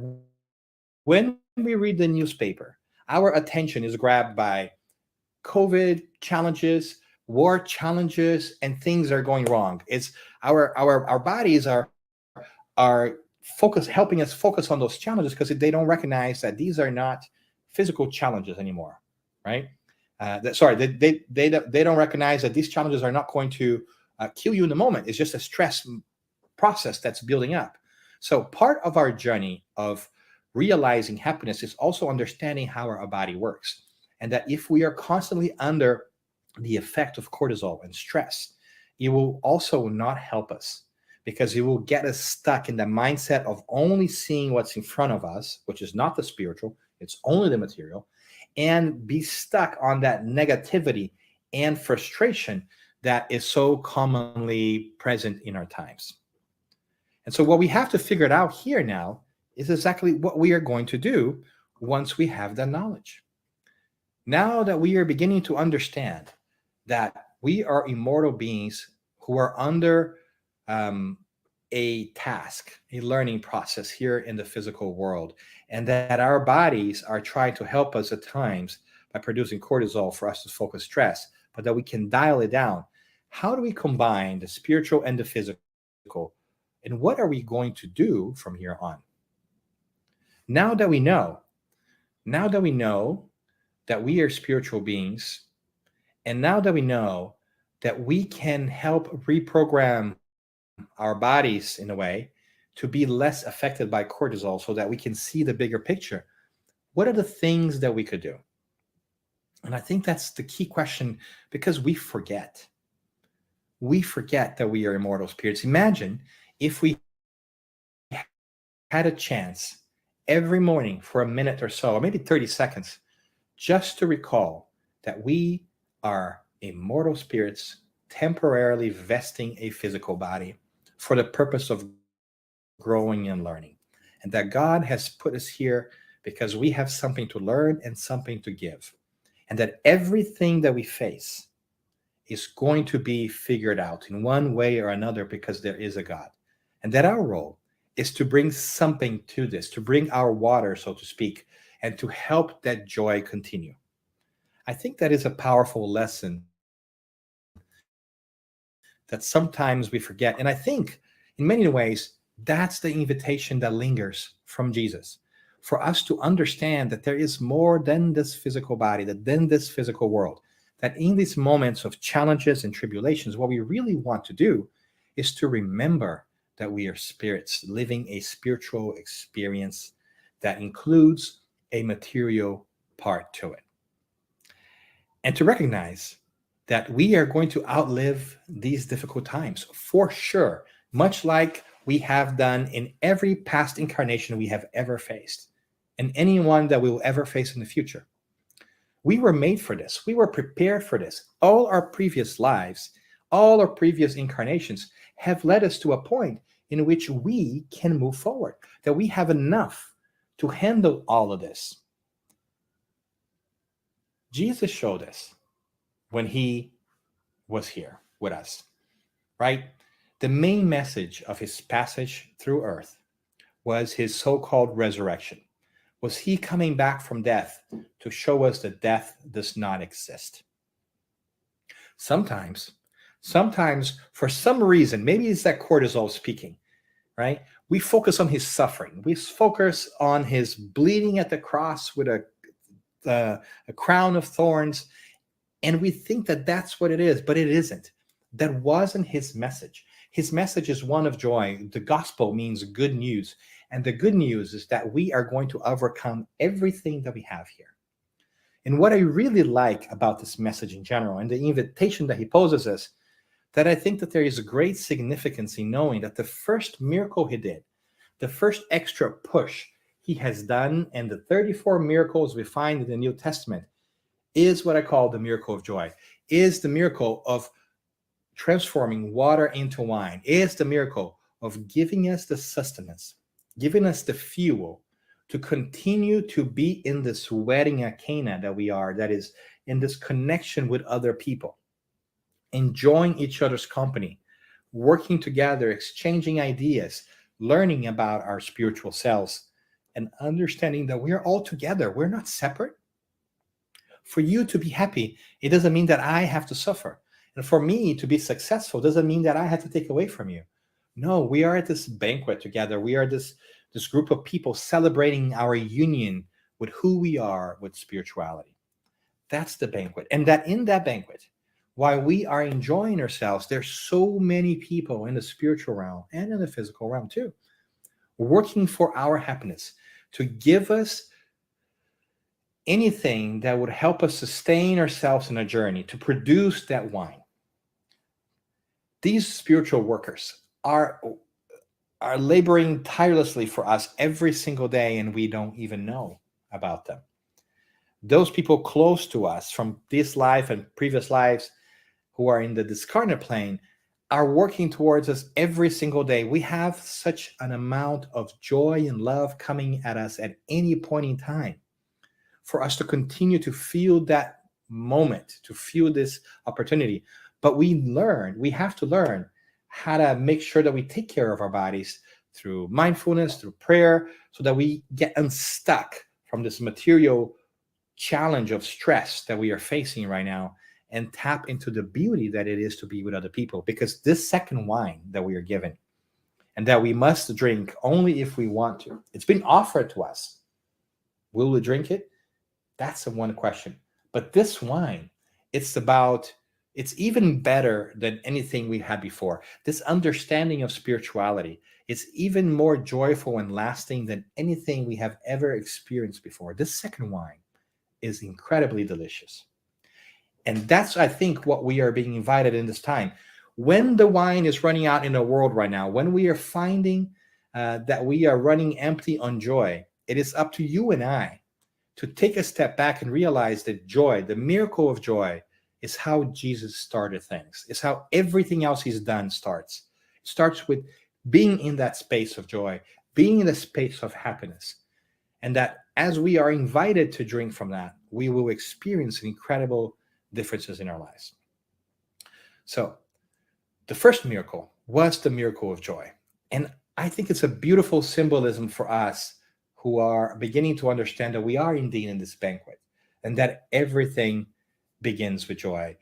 when we read the newspaper, our attention is grabbed by COVID challenges, war challenges, and things are going wrong. It's our bodies are helping us focus on those challenges, because they don't recognize that these are not physical challenges anymore, right? They don't recognize that these challenges are not going to kill you in the moment. It's just a stress process that's building up. So part of our journey of realizing happiness is also understanding how our body works, and that if we are constantly under the effect of cortisol and stress, it will also not help us, because it will get us stuck in the mindset of only seeing what's in front of us, which is not the spiritual, it's only the material, and be stuck on that negativity and frustration that is so commonly present in our times. And so what we have to figure out here now is exactly what we are going to do once we have that knowledge. Now that we are beginning to understand that we are immortal beings who are under a task, a learning process here in the physical world, and that our bodies are trying to help us at times by producing cortisol for us to focus stress, but that we can dial it down. How do we combine the spiritual and the physical? And what are we going to do from here on? Now that we know that we are spiritual beings, and now that we know that we can help reprogram our bodies in a way to be less affected by cortisol so that we can see the bigger picture, what are the things that we could do? And I think that's the key question, because we forget that we are immortal spirits. Imagine if we had a chance every morning for a minute or so, or maybe 30 seconds, just to recall that we are immortal spirits temporarily vesting a physical body for the purpose of growing and learning, and that God has put us here because we have something to learn and something to give, and that everything that we face is going to be figured out in one way or another because there is a God, and that our role is to bring something to this, to bring our water, so to speak, and to help that joy continue. I think that is a powerful lesson that sometimes we forget. And I think In many ways, that's the invitation that lingers from Jesus, for us to understand that there is more than this physical body, than this physical world, that in these moments of challenges and tribulations, what we really want to do is to remember that we are spirits living a spiritual experience that includes a material part to it. And to recognize that we are going to outlive these difficult times for sure, much like we have done in every past incarnation we have ever faced, and anyone that we will ever face in the future. We were made for this. We were prepared for this. All our previous lives, all our previous incarnations have led us to a point in which we can move forward, that we have enough to handle all of this. Jesus showed us when he was here with us, right? The main message of his passage through earth was his so-called resurrection. Was he coming back from death to show us that death does not exist? Sometimes for some reason, maybe it's that cortisol speaking, right? We focus on his suffering. We focus on his bleeding at the cross with a crown of thorns, and we think that that's what it is, but it isn't. That wasn't his message. His message is one of joy. The gospel means good news. And the good news is that we are going to overcome everything that we have here. And what I really like about this message in general, and the invitation that he poses us, that I think that there is a great significance in knowing that the first miracle he did, the first extra push he has done, and the 34 miracles we find in the New Testament, is what I call the miracle of joy, is the miracle of transforming water into wine, is the miracle of giving us the sustenance, giving us the fuel to continue to be in this wedding at Cana that we are, that is in this connection with other people, enjoying each other's company, working together, exchanging ideas, learning about our spiritual selves, and understanding that we're all together. We're not separate. For you to be happy, it doesn't mean that I have to suffer. And for me to be successful doesn't mean that I have to take away from you. No, we are at this banquet together. We are this group of people celebrating our union with who we are with spirituality. That's the banquet. And that in that banquet, while we are enjoying ourselves, there's so many people in the spiritual realm and in the physical realm too, working for our happiness, to give us anything that would help us sustain ourselves in a journey, to produce that wine. These spiritual workers are laboring tirelessly for us every single day, and we don't even know about them. Those people close to us from this life and previous lives who are in the discarnate plane are working towards us every single day. We have such an amount of joy and love coming at us at any point in time for us to continue to feel that moment, to feel this opportunity. But we have to learn how to make sure that we take care of our bodies through mindfulness, through prayer, so that we get unstuck from this material challenge of stress that we are facing right now and tap into the beauty that it is to be with other people. Because this second wine that we are given and that we must drink only if we want to, it's been offered to us. Will we drink it? That's the one question. But this wine, it's even better than anything we had before. This understanding of spirituality is even more joyful and lasting than anything we have ever experienced before. This second wine is incredibly delicious. And that's, I think, what we are being invited in this time. When the wine is running out in the world right now, when we are finding that we are running empty on joy, it is up to you and I to take a step back and realize that joy, the miracle of joy, is how Jesus started things. It's how everything else he's done starts. It starts with being in that space of joy, being in the space of happiness. And that as we are invited to drink from that, we will experience incredible differences in our lives. So the first miracle was the miracle of joy. And I think it's a beautiful symbolism for us who are beginning to understand that we are indeed in this banquet and that everything begins with joy.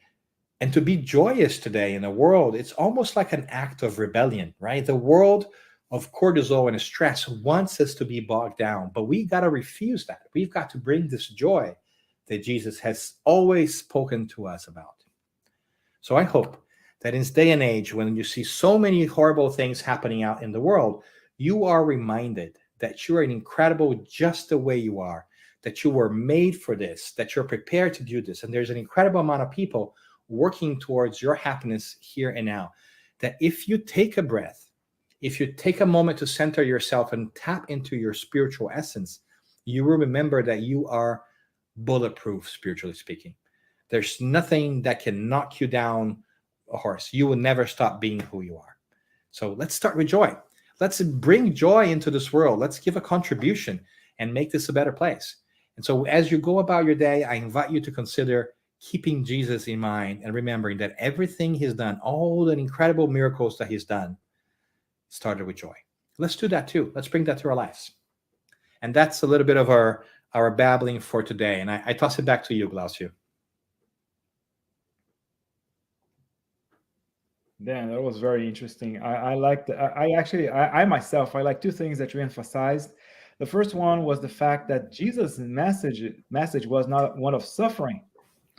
And to be joyous today in the world, it's almost like an act of rebellion, right? The world of cortisol and stress wants us to be bogged down, but we got to refuse that. We've got to bring this joy that Jesus has always spoken to us about. So I hope that in this day and age, when you see so many horrible things happening out in the world, you are reminded that you are incredible just the way you are, that you were made for this, that you're prepared to do this. And there's an incredible amount of people working towards your happiness here and now. That if you take a breath, if you take a moment to center yourself and tap into your spiritual essence, you will remember that you are bulletproof, spiritually speaking. There's nothing that can knock you down a horse. You will never stop being who you are. So let's start with joy. Let's bring joy into this world. Let's give a contribution and make this a better place. And so as you go about your day, I invite you to consider keeping Jesus in mind and remembering that everything he's done, all the incredible miracles that he's done, started with joy. Let's do that too. Let's bring that to our lives. And that's a little bit of our babbling for today. And I toss it back to you, Glaucio. Yeah, that was very interesting. I liked. I myself, I like two things that you emphasized. The first one was the fact that Jesus' message was not one of suffering,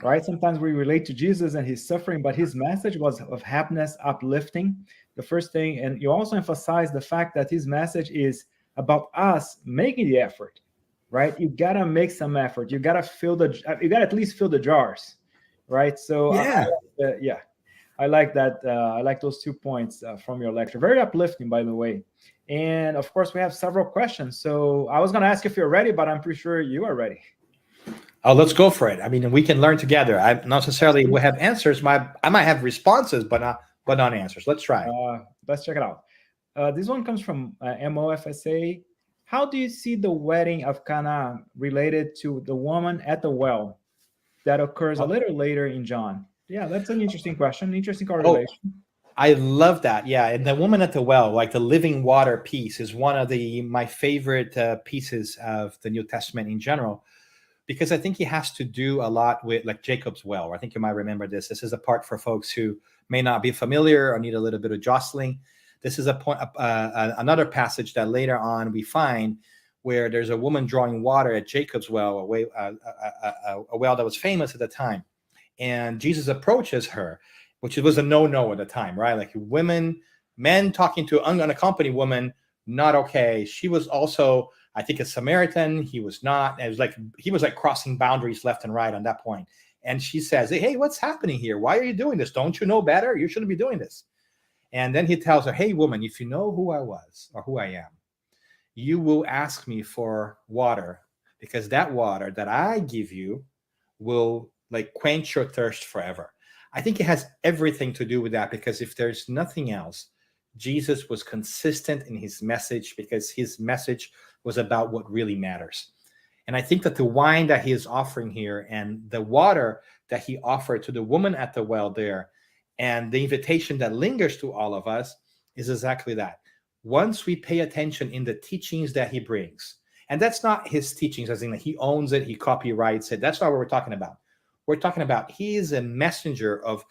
right? Sometimes we relate to Jesus and his suffering, but his message was of happiness, uplifting. The first thing, and you also emphasized the fact that his message is about us making the effort, right? You gotta make some effort. You gotta at least fill the jars, right? So Yeah. yeah. I like that. I like those 2 points from your lecture. Very uplifting, by the way. And of course, we have several questions. So I was going to ask if you're ready, but I'm pretty sure you are ready. Oh, let's go for it. I mean, we can learn together. I not necessarily will have answers. I might have responses, but not answers. Let's try. Let's check it out. This one comes from MOFSA. How do you see the wedding of Cana related to the woman at the well that occurs a little later in John? Yeah, that's an interesting question. Interesting correlation. Oh, I love that. Yeah, and the woman at the well, like the living water piece, is one of my favorite pieces of the New Testament in general, because I think he has to do a lot with like Jacob's well. I think you might remember this. This is a part for folks who may not be familiar or need a little bit of jostling. This is another passage that later on we find where there's a woman drawing water at Jacob's well, a well that was famous at the time. And Jesus approaches her, which was a no-no at the time, right? Like men talking to an unaccompanied woman, not okay. She was also, I think, a Samaritan. He was not. It was like he was like crossing boundaries left and right on that point. And she says, hey, what's happening here? Why are you doing this? Don't you know better? You shouldn't be doing this. And then he tells her, hey, woman, if you know who I was or who I am, you will ask me for water, because that water that I give you will like quench your thirst forever. I think it has everything to do with that, because if there's nothing else, Jesus was consistent in his message, because his message was about what really matters. And I think that the wine that he is offering here and the water that he offered to the woman at the well there, and the invitation that lingers to all of us, is exactly that. Once we pay attention in the teachings that he brings, and that's not his teachings as in that he owns it, he copyrights it. That's not what we're talking about. We're talking about he is a messenger of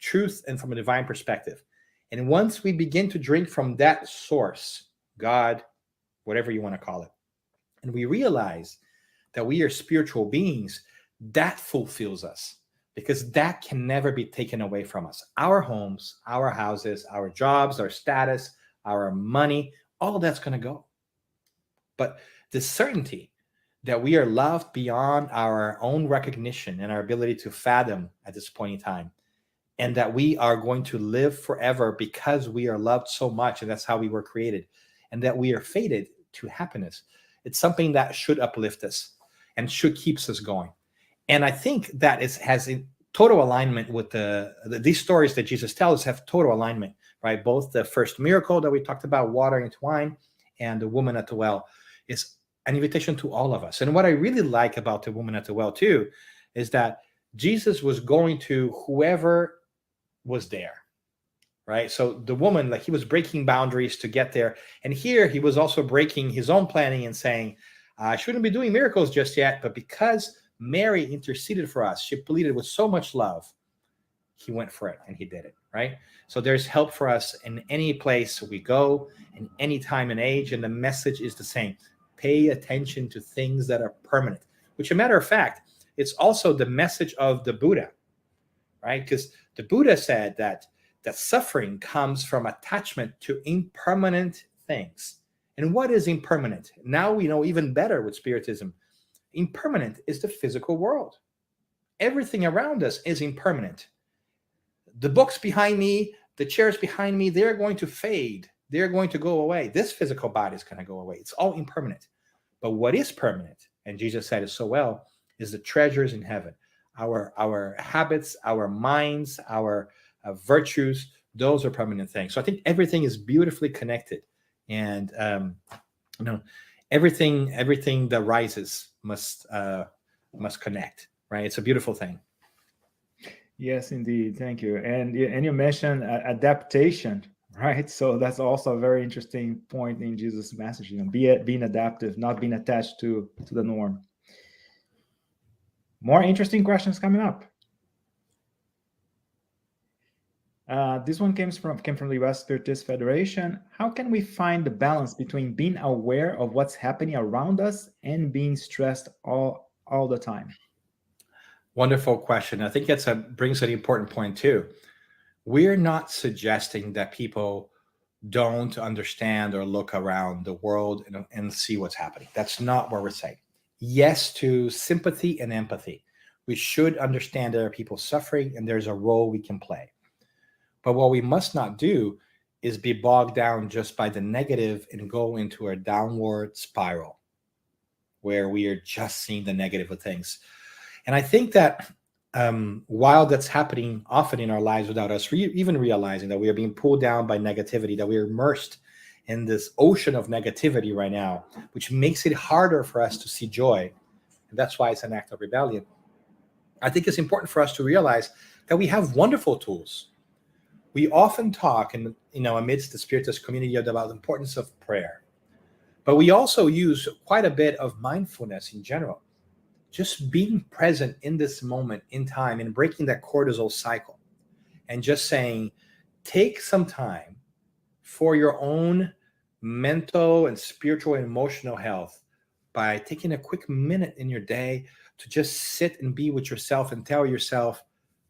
truth and from a divine perspective. And once we begin to drink from that source, God, whatever you want to call it, and we realize that we are spiritual beings, that fulfills us, because that can never be taken away from us. Our homes, our houses, our jobs, our status, our money, all that's going to go. But the certainty that we are loved beyond our own recognition and our ability to fathom at this point in time, and that we are going to live forever because we are loved so much, and that's how we were created, and that we are fated to happiness. It's something that should uplift us and should keep us going. And I think that has a total alignment with these stories that Jesus tells us have total alignment, right? Both the first miracle that we talked about, water into wine, and the woman at the well is an invitation to all of us. And what I really like about the woman at the well too, is that Jesus was going to whoever was there, right? So the woman, like he was breaking boundaries to get there. And here he was also breaking his own planning and saying, I shouldn't be doing miracles just yet, but because Mary interceded for us, she pleaded with so much love, he went for it and he did it, right? So there's help for us in any place we go, in any time and age, and the message is the same. Pay attention to things that are permanent, which, a matter of fact, it's also the message of the Buddha, right? Because the Buddha said that suffering comes from attachment to impermanent things. And what is impermanent? Now we know even better with Spiritism. Impermanent is the physical world. Everything around us is impermanent. The books behind me, the chairs behind me, they're going to fade. They're going to go away. This physical body is going to go away. It's all impermanent. But what is permanent, and Jesus said it so well, is the treasures in heaven. Our habits, our minds, our virtues, those are permanent things. So I think everything is beautifully connected. And, everything that rises must connect, right? It's a beautiful thing. Yes, indeed. Thank you. And you mentioned adaptation, right? So that's also a very interesting point in Jesus' message. Being adaptive, not being attached to the norm. More interesting questions coming up. This one came from the U.S. Spiritist Federation. How can we find the balance between being aware of what's happening around us and being stressed all the time? Wonderful question. I think that brings an important point too. We're not suggesting that people don't understand or look around the world and see what's happening. That's not what we're saying. Yes to sympathy and empathy. We should understand there are people suffering and there's a role we can play. But what we must not do is be bogged down just by the negative and go into a downward spiral where we are just seeing the negative of things. And I think that while that's happening often in our lives without us even realizing that we are being pulled down by negativity, that we are immersed in this ocean of negativity right now, which makes it harder for us to see joy. And that's why it's an act of rebellion. I think it's important for us to realize that we have wonderful tools. We often talk amidst the Spiritist community about the importance of prayer, but we also use quite a bit of mindfulness in general. Just being present in this moment in time and breaking that cortisol cycle and just saying, take some time for your own mental and spiritual and emotional health by taking a quick minute in your day to just sit and be with yourself and tell yourself,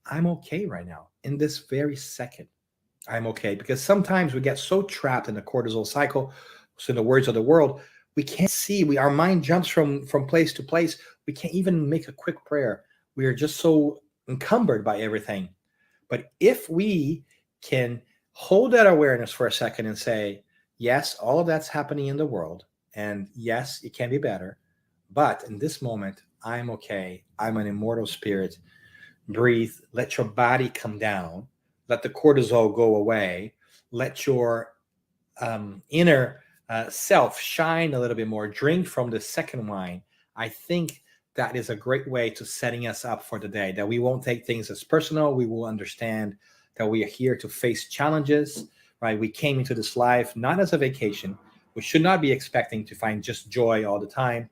I'm okay right now. In this very second, I'm okay. Because sometimes we get so trapped in the cortisol cycle. So in the words of the world, we can't see. Our mind jumps from place to place. We can't even make a quick prayer. We are just so encumbered by everything. But if we can hold that awareness for a second and say, yes, all of that's happening in the world. And yes, it can be better. But in this moment, I'm okay. I'm an immortal spirit. Breathe. Let your body come down. Let the cortisol go away. Let your inner self shine a little bit more. Drink from the second wine. I think that is a great way to setting us up for the day, that we won't take things as personal. We will understand that we are here to face challenges, right? We came into this life not as a vacation. We should not be expecting to find just joy all the time.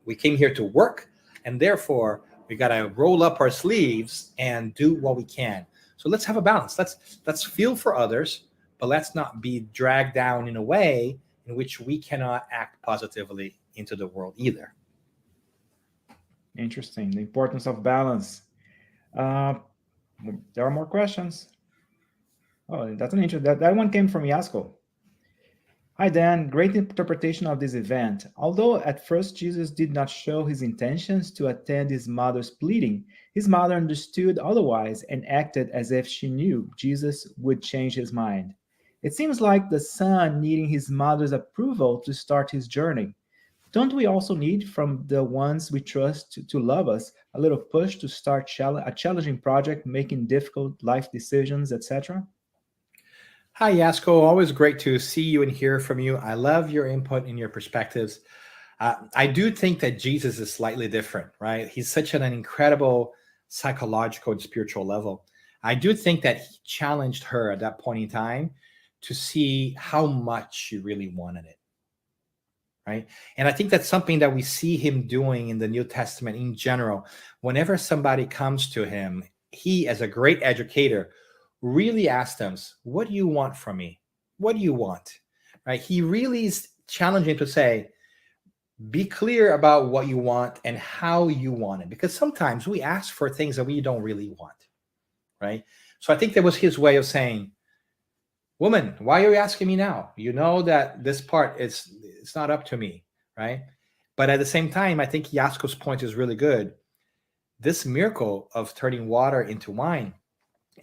We came here to work, and therefore we got to roll up our sleeves and do what we can. So let's have a balance. Let's feel for others, but let's not be dragged down in a way in which we cannot act positively into the world either. Interesting. The importance of balance. There are more questions. Oh, that's an interesting. That one came from Yasko. Hi, Dan. Great interpretation of this event. Although at first Jesus did not show his intentions to attend his mother's pleading, his mother understood otherwise and acted as if she knew Jesus would change his mind. It seems like the son needing his mother's approval to start his journey. Don't we also need from the ones we trust to love us a little push to start a challenging project, making difficult life decisions, etc.? Hi, Yasko. Always great to see you and hear from you. I love your input and your perspectives. I do think that Jesus is slightly different, right? He's such an incredible psychological and spiritual level. I do think that he challenged her at that point in time to see how much she really wanted it, right? And I think that's something that we see him doing in the New Testament in general. Whenever somebody comes to him he, as a great educator, really asked them, what do you want from me? What do you want? Right? He really is challenging to say, be clear about what you want and how you want it. Because sometimes we ask for things that we don't really want, right? So I think that was his way of saying, woman, why are you asking me now? You know that this part it's not up to me, right? But at the same time, I think Yasko's point is really good. This miracle of turning water into wine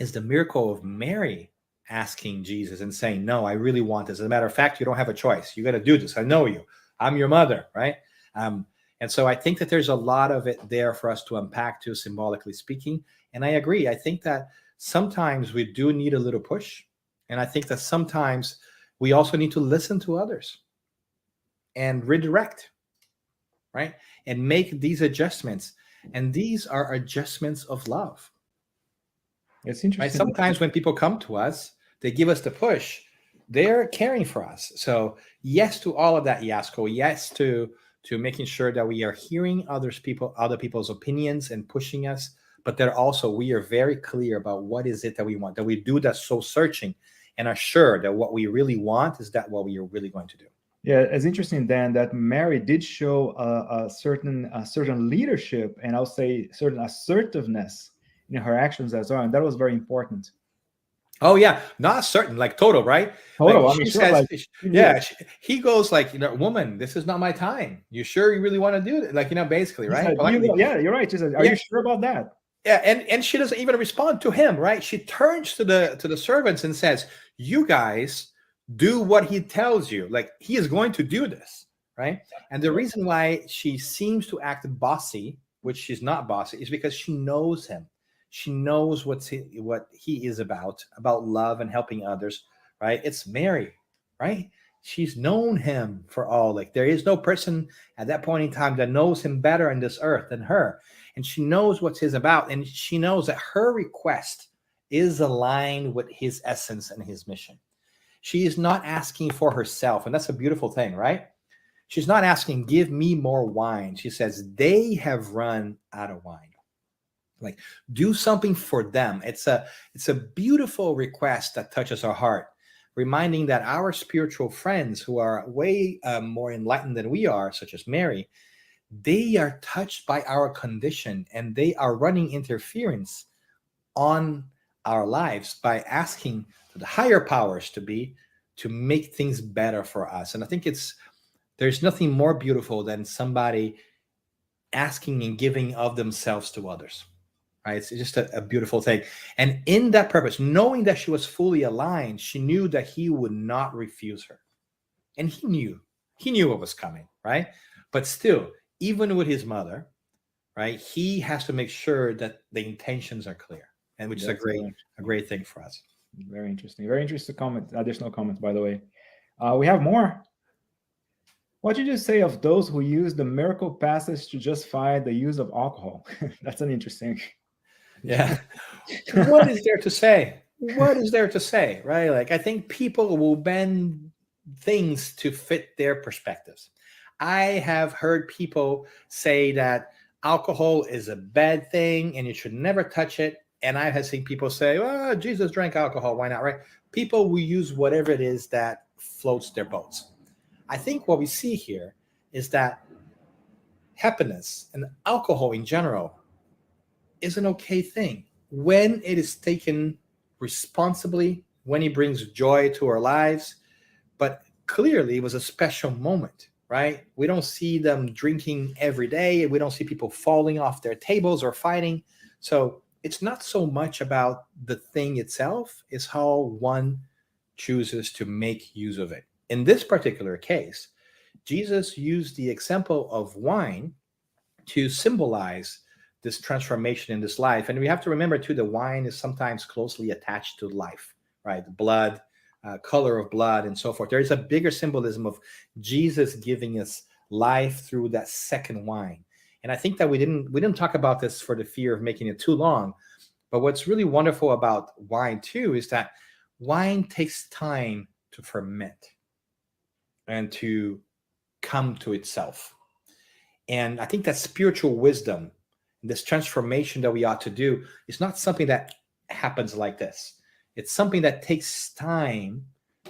is the miracle of Mary asking Jesus and saying, no, I really want this. As a matter of fact, you don't have a choice. You got to do this. I know you. I'm your mother, right? And so I think that there's a lot of it there for us to unpack too, symbolically speaking. And I agree. I think that sometimes we do need a little push. And I think that sometimes we also need to listen to others and redirect, right? And make these adjustments. And these are adjustments of love. It's interesting. Right? Sometimes when people come to us, they give us the push. They're caring for us. So yes to all of that, Yasko. Yes to making sure that we are hearing other people's opinions and pushing us. But that also we are very clear about what is it that we want. That we do that soul searching and are sure that what we really want is that what we are really going to do. Yeah, it's interesting, Dan, that Mary did show a certain leadership, and I'll say certain assertiveness in her actions as well, and that was very important. Oh yeah, not certain, like total, right? Total. Like I mean, she sure, says, like, yeah, he goes like, woman, this is not my time. You sure you really want to do it? Like, basically, right? Said, yeah, you're right. She said, are you sure about that? Yeah, and she doesn't even respond to him, right? She turns to the servants and says, you guys do what he tells you. Like, he is going to do this, right? And the reason why she seems to act bossy, which she's not bossy, is because she knows him. She knows what he is about love and helping others, right? It's Mary, right? She's known him for all. Like, there is no person at that point in time that knows him better on this earth than her. And she knows what he's about. And she knows that her request is aligned with his essence and his mission. She is not asking for herself. And that's a beautiful thing, right? She's not asking, give me more wine. She says, they have run out of wine. Like, do something for them. It's a beautiful request that touches our heart, reminding that our spiritual friends who are way more enlightened than we are, such as Mary, they are touched by our condition and they are running interference on our lives by asking for the higher powers to make things better for us. And I think there's nothing more beautiful than somebody asking and giving of themselves to others. Right? It's just a beautiful thing. And in that purpose, knowing that she was fully aligned, she knew that he would not refuse her. And he knew what was coming, right? But still, even with his mother, right, he has to make sure that the intentions are clear, and which is a great thing for us. Very interesting. Very interesting comment. Additional comments, by the way. We have more. What did you say of those who use the miracle passage to justify the use of alcohol? That's an interesting. Yeah. What is there to say? What is there to say, right? Like, I think people will bend things to fit their perspectives. I have heard people say that alcohol is a bad thing and you should never touch it. And I have seen people say, oh, Jesus drank alcohol. Why not, right? People will use whatever it is that floats their boats. I think what we see here is that happiness and alcohol in general is an okay thing when it is taken responsibly, when it brings joy to our lives. But clearly it was a special moment, right? We don't see them drinking every day. We don't see people falling off their tables or fighting. So it's not so much about the thing itself, it's how one chooses to make use of it. In this particular case, Jesus used the example of wine to symbolize this transformation in this life. And we have to remember too, the wine is sometimes closely attached to life, right? The blood, color of blood and so forth. There is a bigger symbolism of Jesus giving us life through that second wine. And I think that we didn't talk about this for the fear of making it too long. But what's really wonderful about wine too is that wine takes time to ferment and to come to itself. And I think that spiritual wisdom, This transformation that we ought to do is not something that happens like this. It's something that takes time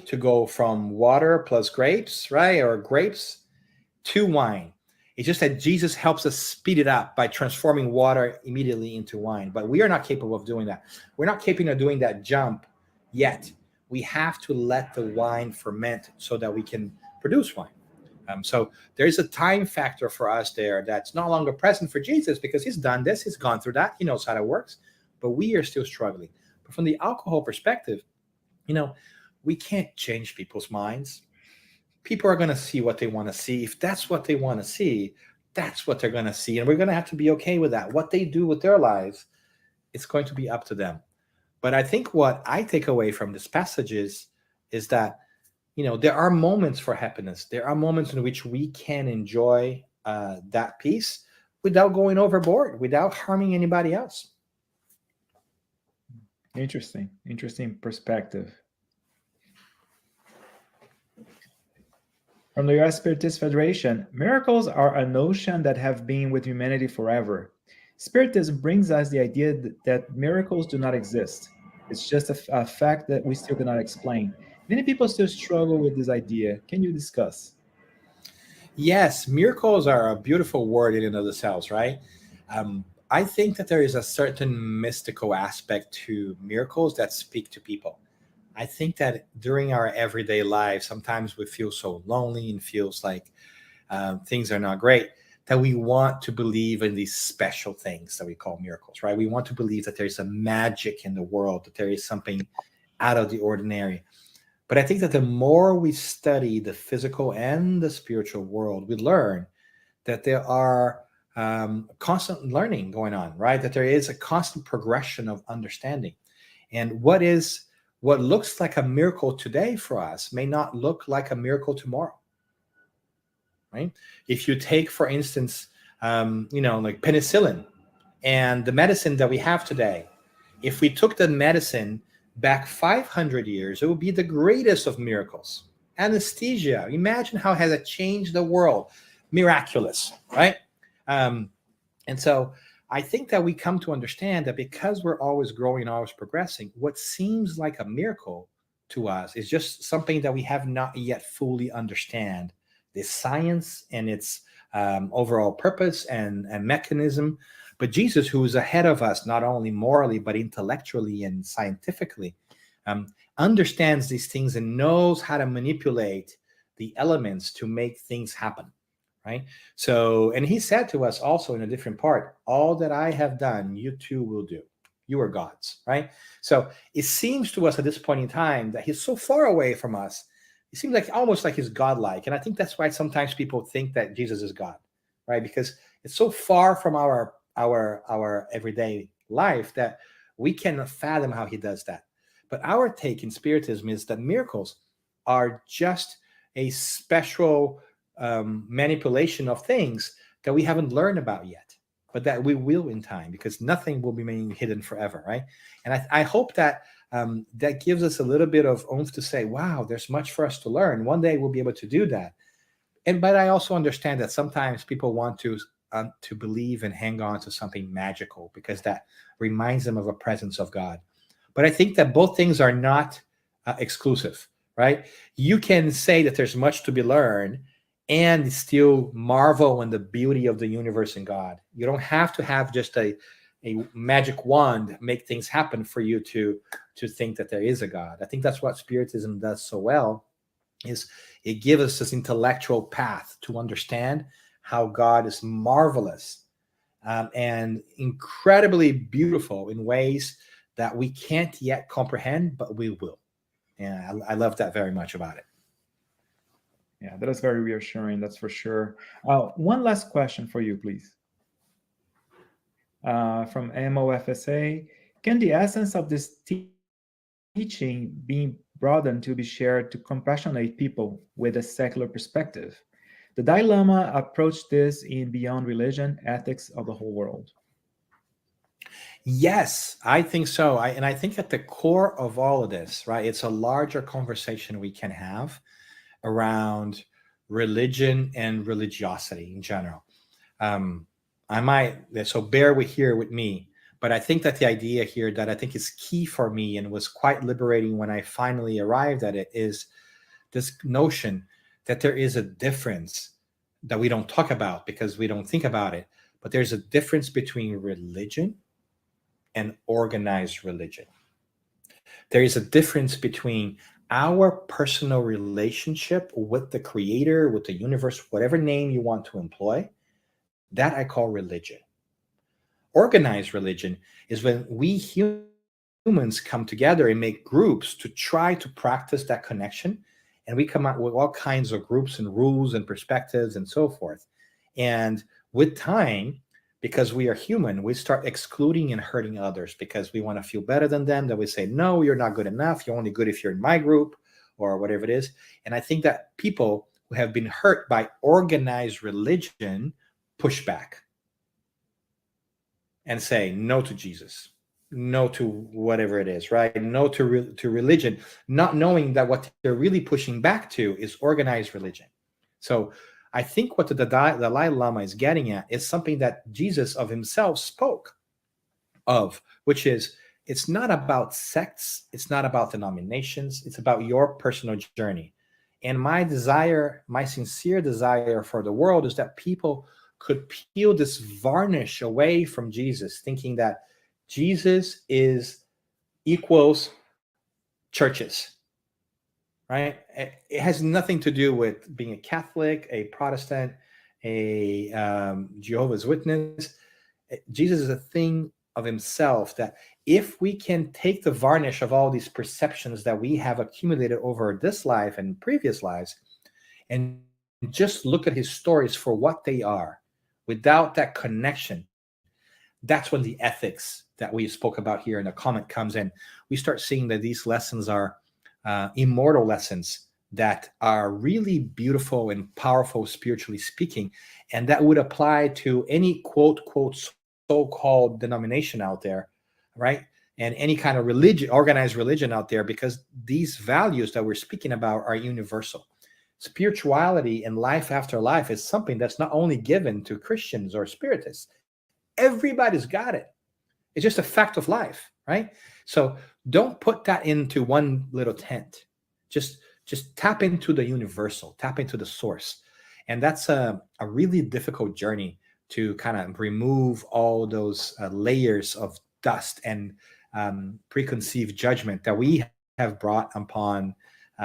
to go from water plus grapes, right? Or grapes to wine. It's just that Jesus helps us speed it up by transforming water immediately into wine. But we are not capable of doing that. We're not capable of doing that jump yet. We have to let the wine ferment so that we can produce wine. So there's a time factor for us there that's no longer present for Jesus, because he's done this, he's gone through that, he knows how that works, but we are still struggling. But from the alcohol perspective, we can't change people's minds. People are going to see what they want to see. If that's what they want to see, that's what they're going to see. And we're going to have to be okay with that. What they do with their lives, it's going to be up to them. But I think what I take away from this passage is that, there are moments for happiness. There are moments in which we can enjoy that peace without going overboard, without harming anybody else. Interesting perspective. From the U.S. Spiritist Federation, miracles are a notion that have been with humanity forever. Spiritism brings us the idea that miracles do not exist. It's just a fact that we still cannot explain. Many people still struggle with this idea. Can you discuss? Yes, miracles are a beautiful word in and of themselves, right? I think that there is a certain mystical aspect to miracles that speak to people. I think that during our everyday lives, sometimes we feel so lonely and feels like things are not great, that we want to believe in these special things that we call miracles, right? We want to believe that there's a magic in the world, that there is something out of the ordinary. But I think that the more we study the physical and the spiritual world, we learn that there are constant learning going on, right? That there is a constant progression of understanding. And what looks like a miracle today for us may not look like a miracle tomorrow, right? If you take, for instance, like penicillin and the medicine that we have today, if we took the medicine back 500 years, it would be the greatest of miracles. Anesthesia, imagine how has it changed the world. Miraculous, right? And so I think that we come to understand that because we're always growing, always progressing, what seems like a miracle to us is just something that we have not yet fully understand the science and its overall purpose and mechanism. But Jesus, who is ahead of us, not only morally, but intellectually and scientifically, understands these things and knows how to manipulate the elements to make things happen, right? So, and he said to us also in a different part, all that I have done, you too will do. You are God's, right? So it seems to us at this point in time that he's so far away from us. It seems like almost like he's godlike. And I think that's why sometimes people think that Jesus is God, right? Because it's so far from our everyday life that we cannot fathom how he does that. But our take in Spiritism is that miracles are just a special manipulation of things that we haven't learned about yet, but that we will in time, because nothing will remain hidden forever, right? And I hope that that gives us a little bit of oomph to say, wow, there's much for us to learn. One day we'll be able to do that. But I also understand that sometimes people want to believe and hang on to something magical because that reminds them of a presence of God. But I think that both things are not exclusive, right? You can say that there's much to be learned and still marvel in the beauty of the universe and God. You don't have to have just a magic wand make things happen for you to think that there is a God. I think that's what Spiritism does so well, is it gives us this intellectual path to understand how God is marvelous and incredibly beautiful in ways that we can't yet comprehend, but we will. And I love that very much about it. Yeah, that is very reassuring, that's for sure. One last question for you, please. From MOFSA, can the essence of this teaching be broadened to be shared to compassionate people with a secular perspective? The Dalai Lama approached this in Beyond Religion, Ethics of the Whole World. Yes, I think so. And I think at the core of all of this, right, it's a larger conversation we can have around religion and religiosity in general. so bear with me, but I think that the idea here that I think is key for me and was quite liberating when I finally arrived at it is this notion that there is a difference that we don't talk about because we don't think about it, but there's a difference between religion and organized religion. There is a difference between our personal relationship with the creator, with the universe, whatever name you want to employ, that I call religion. Organized religion is when we humans come together and make groups to try to practice that connection. And we come out with all kinds of groups and rules and perspectives and so forth. And with time, because we are human, we start excluding and hurting others because we want to feel better than them. That we say, no, you're not good enough. You're only good if you're in my group or whatever it is. And I think that people who have been hurt by organized religion push back and say no to Jesus, no to whatever it is, right? No to religion, not knowing that what they're really pushing back to is organized religion. So I think what the Dalai Lama is getting at is something that Jesus of himself spoke of, which is it's not about sects, it's not about denominations, it's about your personal journey. And my desire, my sincere desire for the world is that people could peel this varnish away from Jesus, thinking that Jesus equals churches, right? It has nothing to do with being a Catholic, a Protestant, a Jehovah's Witness. Jesus is a thing of himself that if we can take the varnish of all these perceptions that we have accumulated over this life and previous lives and just look at his stories for what they are, without that connection, that's when the ethics that we spoke about here in the comment comes in. We start seeing that these lessons are immortal lessons that are really beautiful and powerful, spiritually speaking, and that would apply to any quote so-called denomination out there, right? And any kind of religion, organized religion out there, because these values that we're speaking about are universal. Spirituality and life after life is something that's not only given to Christians or spiritists. Everybody's got it. It's just a fact of life, right? So don't put that into one little tent. Just tap into the universal, tap into the source. And that's a really difficult journey to kind of remove all those layers of dust and preconceived judgment that we have brought upon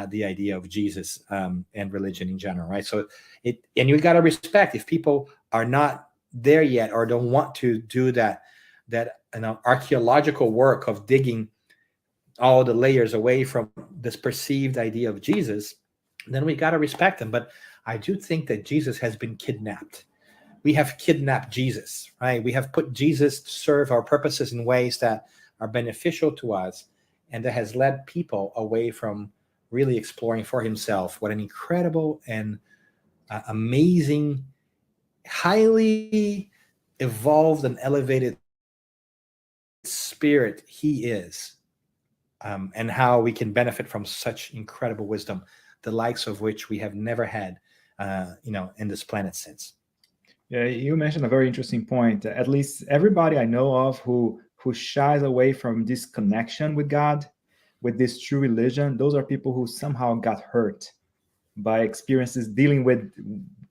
the idea of Jesus and religion in general, right? So and you got to respect if people are not there yet or don't want to do that archaeological work of digging all the layers away from this perceived idea of Jesus, then we got to respect them. But I do think that Jesus has been kidnapped. We have kidnapped Jesus, right? We have put Jesus to serve our purposes in ways that are beneficial to us, and that has led people away from really exploring for himself what an incredible and amazing, highly evolved and elevated spirit he is, and how we can benefit from such incredible wisdom, the likes of which we have never had, in this planet since. Yeah, you mentioned a very interesting point. At least everybody I know of who shies away from this connection with God, with this true religion, those are people who somehow got hurt by experiences dealing with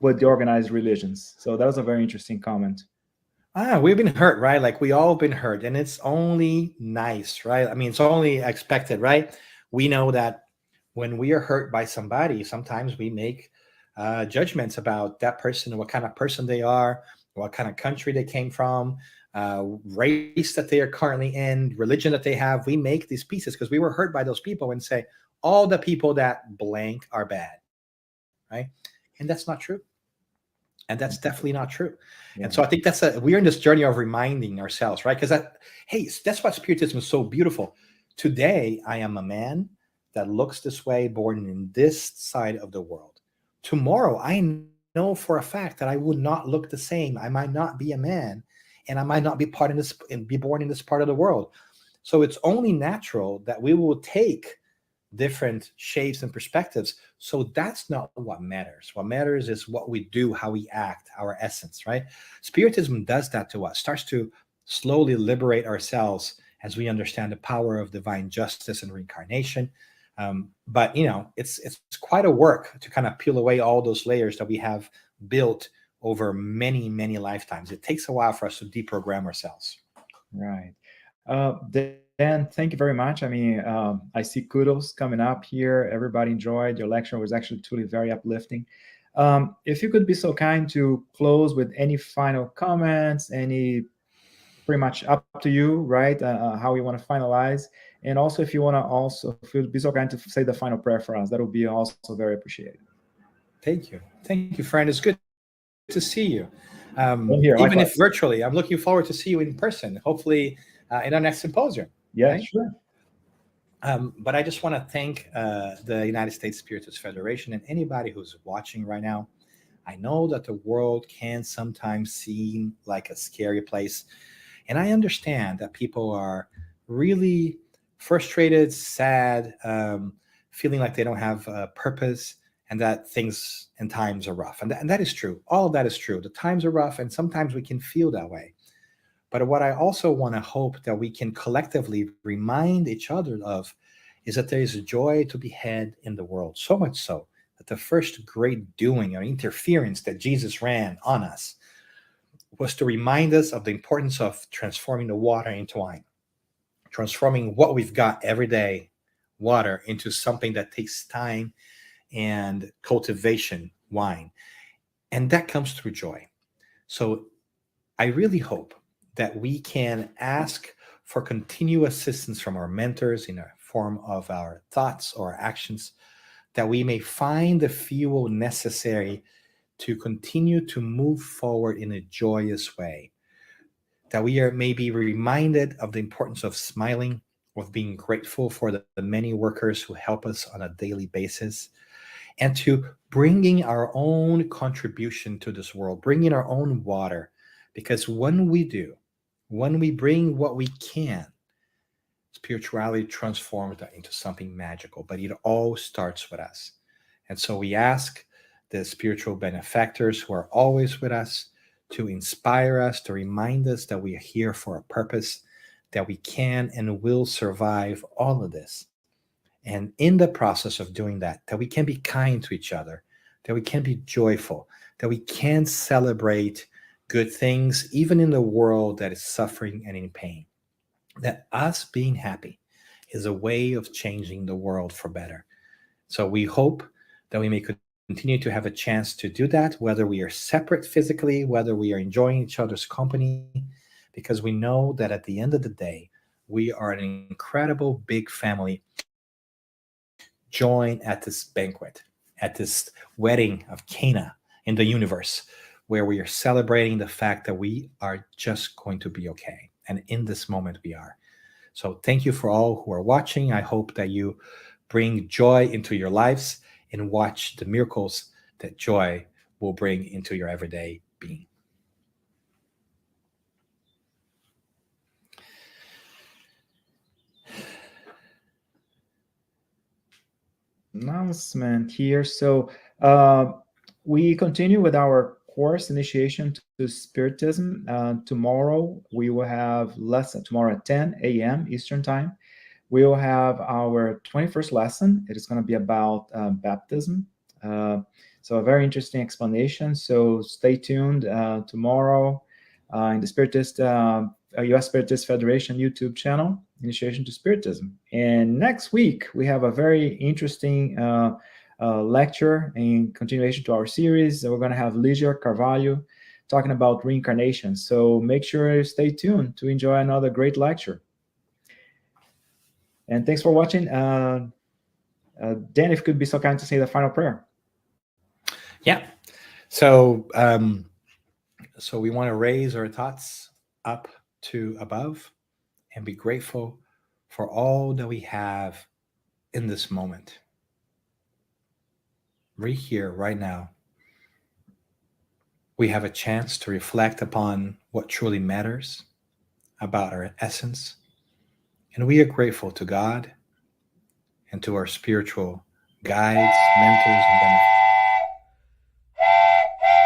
the organized religions. So that was a very interesting comment. We've been hurt, right? Like we all been hurt, and it's only nice, right? I mean, it's only expected, right? We know that when we are hurt by somebody, sometimes we make judgments about that person, what kind of person they are, what kind of country they came from, race that they are currently in, religion that they have. We make these pieces because we were hurt by those people and say all the people that blank are bad, right? And that's not true. And that's definitely not true. Yeah. And so I think we're in this journey of reminding ourselves, right? Because that's why Spiritism is so beautiful. Today, I am a man that looks this way, born in this side of the world. Tomorrow, I know for a fact that I would not look the same. I might not be a man, and I might not be part in this and be born in this part of the world. So it's only natural that we will take different shapes and perspectives. So that's not what matters. What matters is what we do, how we act, our essence, right? Spiritism does that to us, starts to slowly liberate ourselves as we understand the power of divine justice and reincarnation. But it's quite a work to kind of peel away all those layers that we have built over many, many lifetimes. It takes a while for us to deprogram ourselves. Right. Dan, thank you very much. I mean, I see kudos coming up here. Everybody enjoyed your lecture. It was actually truly very uplifting. If you could be so kind to close with any final comments, pretty much up to you, right? How you want to finalize. And also, if you want to if you'd be so kind to say the final prayer for us, that would be also very appreciated. Thank you. Thank you, friend. It's good to see you. Here, even likewise. If virtually. I'm looking forward to see you in person, hopefully in our next symposium. Yeah, right? sure. But I just want to thank the United States Spiritist Federation and anybody who's watching right now. I know that the world can sometimes seem like a scary place. And I understand that people are really frustrated, sad, feeling like they don't have a purpose, and that things and times are rough. And that is true. All of that is true. The times are rough, and sometimes we can feel that way. But what I also want to hope that we can collectively remind each other of is that there is a joy to be had in the world. So much so that the first great doing or interference that Jesus ran on us was to remind us of the importance of transforming the water into wine, transforming what we've got every day, water, into something that takes time and cultivation, wine. And that comes through joy. So I really hope that we can ask for continued assistance from our mentors in the form of our thoughts or actions, that we may find the fuel necessary to continue to move forward in a joyous way, that we may be reminded of the importance of smiling, of being grateful for the many workers who help us on a daily basis, and to bringing our own contribution to this world, bringing our own water. Because when we do, when we bring what we can, spirituality transforms that into something magical. But it all starts with us. And so we ask the spiritual benefactors who are always with us to inspire us, to remind us that we are here for a purpose, that we can and will survive all of this. And in the process of doing that, that we can be kind to each other, that we can be joyful, that we can celebrate good things, even in the world that is suffering and in pain. That us being happy is a way of changing the world for better. So we hope that we may continue to have a chance to do that, whether we are separate physically, whether we are enjoying each other's company, because we know that at the end of the day, we are an incredible big family. Join at this banquet, at this wedding of Cana in the universe, where we are celebrating the fact that we are just going to be okay. And in this moment, we are. So thank you for all who are watching. I hope that you bring joy into your lives and watch the miracles that joy will bring into your everyday being. Announcement here. So we continue with our course, Initiation to Spiritism. Tomorrow we will have lesson, tomorrow at 10 a.m. Eastern Time. We will have our 21st lesson. It is going to be about baptism. So a very interesting explanation. So stay tuned tomorrow in the Spiritist, U.S. Spiritist Federation YouTube channel, Initiation to Spiritism. And next week, we have a very interesting lecture in continuation to our series. We're going to have Ligue Carvalho talking about reincarnation. So make sure you stay tuned to enjoy another great lecture. And thanks for watching. Dan, if you could be so kind to say the final prayer. Yeah. So we want to raise our thoughts up to above and be grateful for all that we have in this moment. Right here, right now, we have a chance to reflect upon what truly matters about our essence. And we are grateful to God, and to our spiritual guides, mentors, and benefactors.